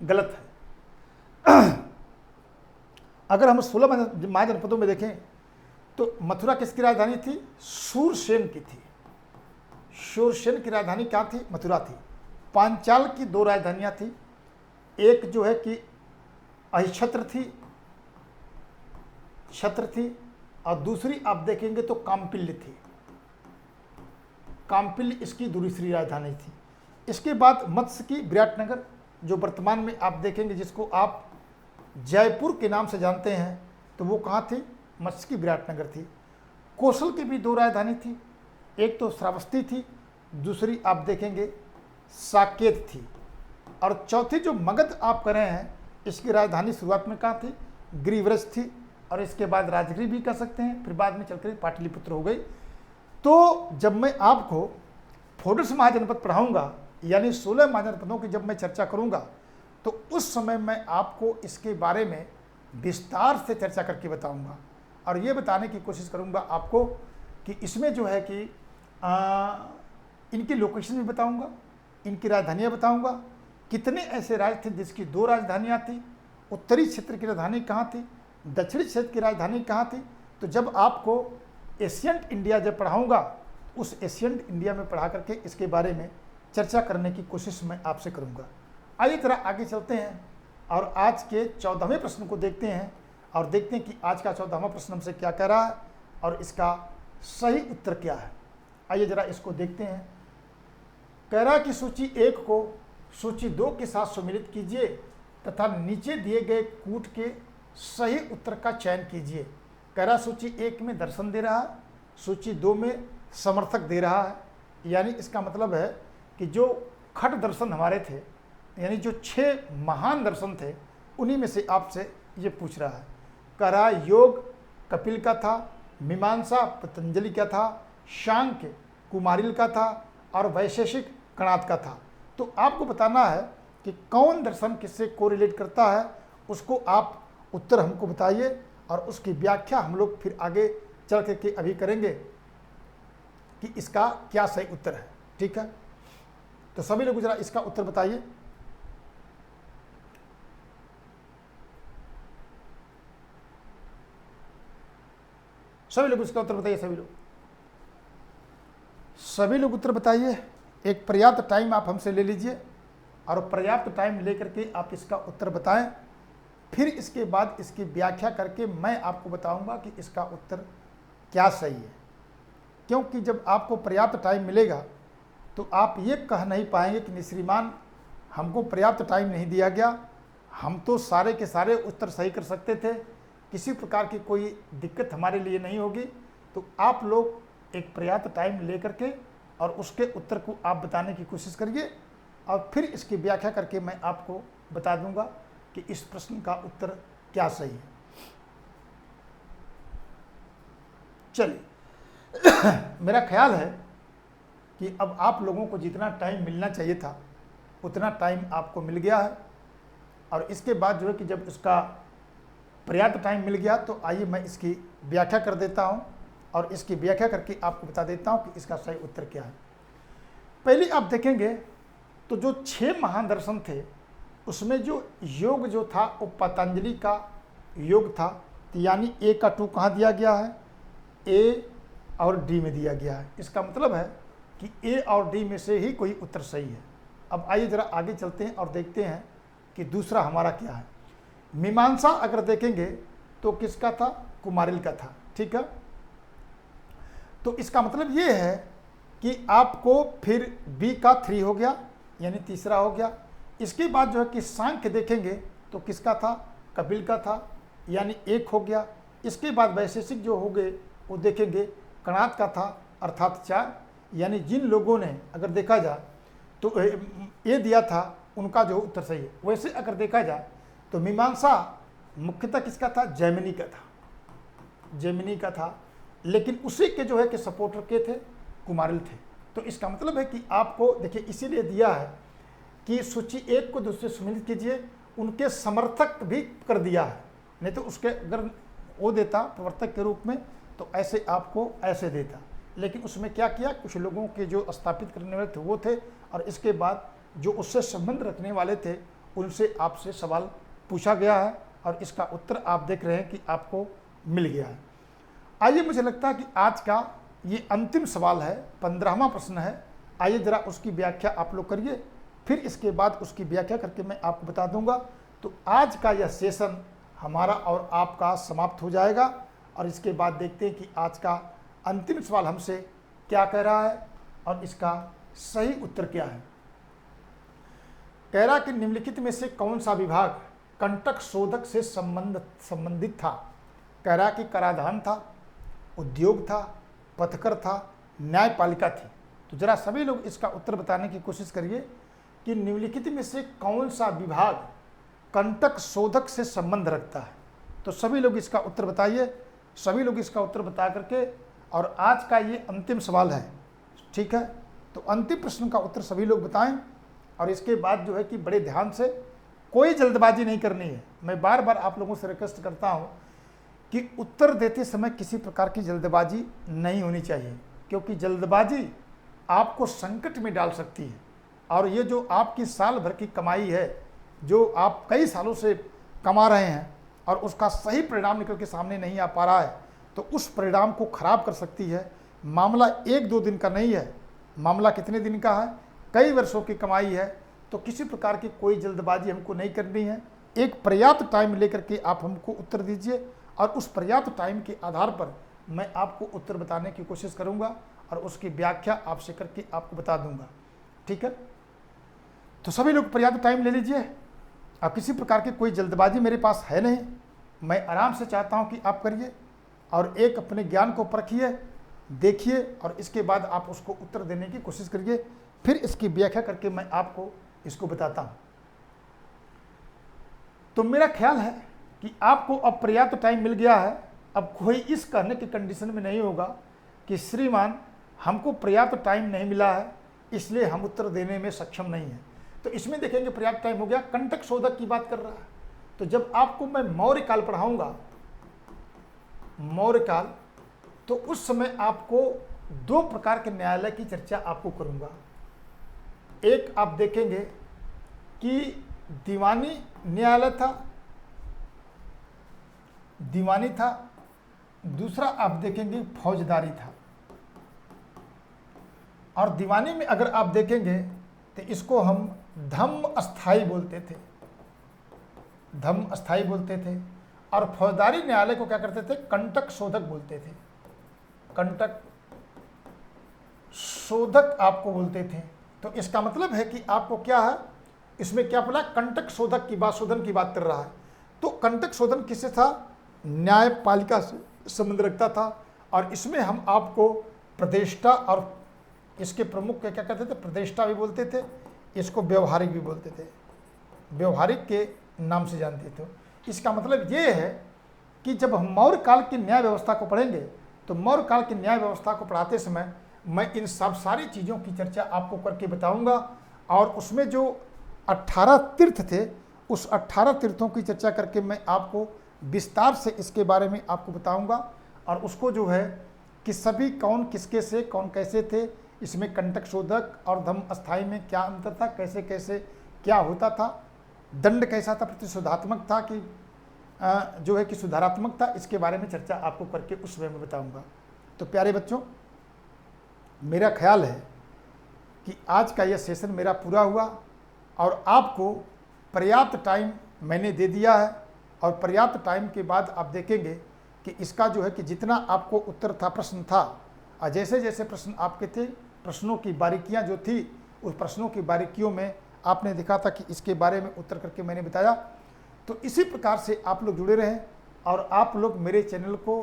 गलत है। अगर हम 16 महाजनपदों में देखें तो मथुरा किसकी राजधानी थी, शूरसेन की थी। शूरसेन की राजधानी क्या थी, मथुरा थी। पांचाल की 2 राजधानियां थी, एक जो है कि अहिछत्र थी और दूसरी आप देखेंगे तो काम्पिल्य थी। काम्पिल्य इसकी दूसरी राजधानी थी। इसके बाद मत्स्य की विराटनगर, जो वर्तमान में आप देखेंगे जिसको आप जयपुर के नाम से जानते हैं, तो वो कहाँ थी, मत्स्य की विराटनगर थी। कौशल की भी 2 राजधानी थी, एक तो श्रावस्ती थी, दूसरी आप देखेंगे साकेत थी। और चौथी जो मगध आप कर रहे हैं, इसकी राजधानी शुरुआत में कहाँ थी, गिरिव्रज थी, और इसके बाद राजगिरी भी कर सकते हैं, फिर बाद में चलकर पाटलिपुत्र हो गई। तो जब मैं आपको षोडश महाजनपद पढ़ाऊंगा, यानी 16 महाजनपदों की जब मैं चर्चा करूंगा, तो उस समय मैं आपको इसके बारे में विस्तार से चर्चा करके बताऊंगा, और ये बताने की कोशिश करूंगा आपको कि इसमें जो है कि इनकी लोकेशन भी बताऊंगा, इनकी राजधानियाँ बताऊंगा, कितने ऐसे राज्य थे जिसकी 2 राजधानियाँ थी, उत्तरी क्षेत्र की राजधानी कहाँ थी, दक्षिणी क्षेत्र की राजधानी कहाँ थी। तो जब आपको एशियंट इंडिया जब पढ़ाऊंगा, उस एशियंट इंडिया में पढ़ा करके इसके बारे में चर्चा करने की कोशिश मैं आपसे करूंगा। आइए तरह आगे चलते हैं और आज के 14वें प्रश्न को देखते हैं, और देखते हैं कि आज का 14वां प्रश्न हमसे क्या कह रहा है और इसका सही उत्तर क्या है। आइए जरा इसको देखते हैं। कह रहा है कि सूची 1 को सूची 2 के साथ सम्मिलित कीजिए तथा नीचे दिए गए कूट के सही उत्तर का चयन कीजिए। कह रहा सूची 1 में दर्शन दे रहा है, सूची 2 में समर्थक दे रहा है। यानी इसका मतलब है कि जो खट दर्शन हमारे थे, यानी जो 6 महान दर्शन थे, उन्हीं में से आपसे ये पूछ रहा है। कह रहा योग कपिल का था, मीमांसा पतंजलि का था, सांख्य कुमारिल का था और वैशेषिक कणाद का था। तो आपको बताना है कि कौन दर्शन किससे कोरिलेट करता है, उसको आप उत्तर हमको बताइए, और उसकी व्याख्या हम लोग फिर आगे चल के अभी करेंगे कि इसका क्या सही उत्तर है। ठीक है, तो सभी लोग जरा इसका उत्तर बताइए। सभी लोग इसका उत्तर बताइए, सभी लोग उत्तर बताइए। एक पर्याप्त टाइम आप हमसे ले लीजिए, और पर्याप्त टाइम लेकर के आप इसका उत्तर बताएं, फिर इसके बाद इसकी व्याख्या करके मैं आपको बताऊंगा कि इसका उत्तर क्या सही है। क्योंकि जब आपको पर्याप्त टाइम मिलेगा तो आप ये कह नहीं पाएंगे कि श्रीमान हमको पर्याप्त टाइम नहीं दिया गया, हम तो सारे के सारे उत्तर सही कर सकते थे, किसी प्रकार की कोई दिक्कत हमारे लिए नहीं होगी। तो आप लोग एक पर्याप्त टाइम लेकर के और उसके उत्तर को आप बताने की कोशिश करिए, और फिर इसकी व्याख्या करके मैं आपको बता दूंगा कि इस प्रश्न का उत्तर क्या सही है। चलिए, मेरा ख्याल है कि अब आप लोगों को जितना टाइम मिलना चाहिए था उतना टाइम आपको मिल गया है, और इसके बाद जो है कि जब इसका पर्याप्त टाइम मिल गया तो आइए मैं इसकी व्याख्या कर देता हूं, और इसकी व्याख्या करके आपको बता देता हूं कि इसका सही उत्तर क्या है। पहले आप देखेंगे तो जो 6 महान दर्शन थे उसमें जो योग जो था वो पतंजलि का योग था, तो यानी ए का 2 कहाँ दिया गया है, ए और डी में दिया गया है। इसका मतलब है कि ए और डी में से ही कोई उत्तर सही है। अब आइए जरा आगे चलते हैं और देखते हैं कि दूसरा हमारा क्या है। मीमांसा अगर देखेंगे तो किसका था, कुमारिल का था, ठीक है। तो इसका मतलब ये है कि आपको फिर बी का 3 हो गया, यानी तीसरा हो गया। इसके बाद जो है कि सांख्य देखेंगे तो किसका था, कपिल का था, यानी 1 हो गया। इसके बाद वैशेषिक जो हो गए वो देखेंगे कणाद का था, अर्थात 4, यानी जिन लोगों ने अगर देखा जाए तो ये दिया था उनका जो उत्तर सही है। वैसे अगर देखा जाए तो मीमांसा मुख्यतः किसका था, जैमिनी का था, जैमिनी का था, लेकिन उसी के जो है कि सपोर्टर के थे, कुमारिल थे। तो इसका मतलब है कि आपको देखिए इसीलिए दिया है कि सूची 1 को दूसरे सम्मिलित कीजिए, उनके समर्थक भी कर दिया है, नहीं तो उसके अगर वो देता प्रवर्तक के रूप में तो ऐसे आपको ऐसे देता, लेकिन उसमें क्या किया, कुछ लोगों के जो स्थापित करने वाले थे वो थे, और इसके बाद जो उससे संबंध रखने वाले थे उनसे आपसे सवाल पूछा गया है, और इसका उत्तर आप देख रहे हैं कि आपको मिल गया है। आइए, मुझे लगता है कि आज का ये अंतिम सवाल है, 15वां प्रश्न है। आइए जरा उसकी व्याख्या आप लोग करिए, फिर इसके बाद उसकी व्याख्या करके मैं आपको बता दूंगा। तो आज का यह सेशन हमारा और आपका समाप्त हो जाएगा, और इसके बाद देखते हैं कि आज का अंतिम सवाल हमसे क्या कह रहा है और इसका सही उत्तर क्या है। कह रहा कि निम्नलिखित में से कौन सा विभाग कंटक शोधक से संबंधित था। कह रहा कि कराधान था, उद्योग था, पथकर था, न्यायपालिका थी। तो जरा सभी लोग इसका उत्तर बताने की कोशिश करिए कि निम्नलिखित में से कौन सा विभाग कंटक शोधक से संबंध रखता है। तो सभी लोग इसका उत्तर बताइए, सभी लोग इसका उत्तर बता करके, और आज का ये अंतिम सवाल है, ठीक है। तो अंतिम प्रश्न का उत्तर सभी लोग बताएं, और इसके बाद जो है कि बड़े ध्यान से, कोई जल्दबाजी नहीं करनी है। मैं बार बार आप लोगों से रिक्वेस्ट करता हूं कि उत्तर देते समय किसी प्रकार की जल्दबाजी नहीं होनी चाहिए, क्योंकि जल्दबाजी आपको संकट में डाल सकती है। और ये जो आपकी साल भर की कमाई है, जो आप कई सालों से कमा रहे हैं, और उसका सही परिणाम निकल के सामने नहीं आ पा रहा है, तो उस परिणाम को खराब कर सकती है। मामला 1-2 दिन का नहीं है, मामला कितने दिन का है, कई वर्षों की कमाई है। तो किसी प्रकार की कोई जल्दबाजी हमको नहीं करनी है। एक पर्याप्त टाइम लेकर के आप हमको उत्तर दीजिए, और उस पर्याप्त टाइम के आधार पर मैं आपको उत्तर बताने की कोशिश करूंगा, और उसकी व्याख्या आपसे करके आपको बता दूंगा, ठीक है। तो सभी लोग पर्याप्त टाइम ले लीजिए। अब किसी प्रकार की कोई जल्दबाजी मेरे पास है नहीं, मैं आराम से चाहता हूं कि आप करिए, और एक अपने ज्ञान को परखिए, देखिए, और इसके बाद आप उसको उत्तर देने की कोशिश करिए। फिर इसकी व्याख्या करके मैं आपको इसको बताता हूं। तो मेरा ख्याल है कि आपको अब पर्याप्त टाइम मिल गया है। अब कोई इस कहने की कंडीशन में नहीं होगा कि श्रीमान हमको पर्याप्त टाइम नहीं मिला है, इसलिए हम उत्तर देने में सक्षम नहीं हैं। तो इसमें देखेंगे पर्याप्त टाइम हो गया। कंटक शोधक की बात कर रहा है, तो जब आपको मैं मौर्य काल पढ़ाऊंगा, मौर्य काल, तो उस समय आपको 2 प्रकार के न्यायालय की चर्चा आपको करूंगा। एक आप देखेंगे कि दीवानी न्यायालय था, दीवानी था। दूसरा आप देखेंगे फौजदारी था। और दीवानी में अगर आप देखेंगे तो इसको हम धम्म अस्थाई बोलते थे, धम्म अस्थाई बोलते थे। और फौजदारी न्यायालय को क्या करते थे, कंटक शोधक बोलते थे, कंटक शोधक आपको बोलते थे। तो इसका मतलब है कि आपको क्या है, इसमें क्या बोला, कंटक शोधक की बात, शोधन की बात कर रहा है। तो कंटक शोधन किससे था, न्यायपालिका से संबंध रखता था। और इसमें हम आपको प्रतिष्ठा और इसके प्रमुख क्या कहते थे, प्रतिष्ठा भी बोलते थे, इसको व्यवहारिक भी बोलते थे, व्यवहारिक के नाम से जानते थे। इसका मतलब ये है कि जब हम मौर्य काल की न्याय व्यवस्था को पढ़ेंगे, तो मौर्य काल की न्याय व्यवस्था को पढ़ाते समय मैं इन सब सारी चीज़ों की चर्चा आपको करके बताऊंगा। और उसमें जो 18 तीर्थ थे, उस 18 तीर्थों की चर्चा करके मैं आपको विस्तार से इसके बारे में आपको बताऊंगा। और उसको जो है कि सभी कौन किसके से कौन कैसे थे, इसमें कंटक शोधक और धम अस्थाई में क्या अंतर था, कैसे कैसे क्या होता था, दंड कैसा था, प्रतिशोधात्मक था कि जो है कि सुधारात्मक था, इसके बारे में चर्चा आपको करके उस समय में बताऊंगा। तो प्यारे बच्चों, मेरा ख्याल है कि आज का यह सेशन मेरा पूरा हुआ और आपको पर्याप्त टाइम मैंने दे दिया है, और पर्याप्त टाइम के बाद आप देखेंगे कि इसका जो है कि जितना आपको उत्तर था, प्रश्न था, और जैसे जैसे प्रश्न आपके थे, प्रश्नों की बारीकियां जो थी, उस प्रश्नों की बारीकियों में आपने देखा था कि इसके बारे में उत्तर करके मैंने बताया। तो इसी प्रकार से आप लोग जुड़े रहें और आप लोग मेरे चैनल को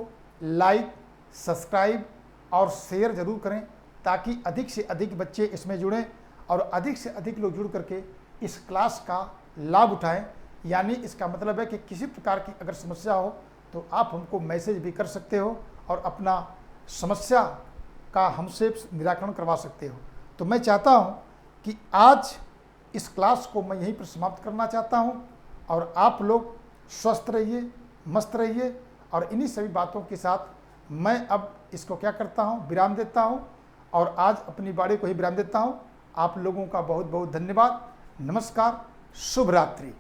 लाइक, सब्सक्राइब और शेयर जरूर करें, ताकि अधिक से अधिक बच्चे इसमें जुड़ें और अधिक से अधिक लोग जुड़ करके इस क्लास का लाभ उठाएं। यानी इसका मतलब है कि किसी प्रकार की अगर समस्या हो तो आप हमको मैसेज भी कर सकते हो और अपना समस्या का हमसे निराकरण करवा सकते हो। तो मैं चाहता हूं कि आज इस क्लास को मैं यहीं पर समाप्त करना चाहता हूं, और आप लोग स्वस्थ रहिए, मस्त रहिए, और इन्हीं सभी बातों के साथ मैं अब इसको क्या करता हूं, विराम देता हूं, और आज अपनी बाड़ी को ही विराम देता हूं। आप लोगों का बहुत बहुत धन्यवाद। नमस्कार, शुभ रात्रि।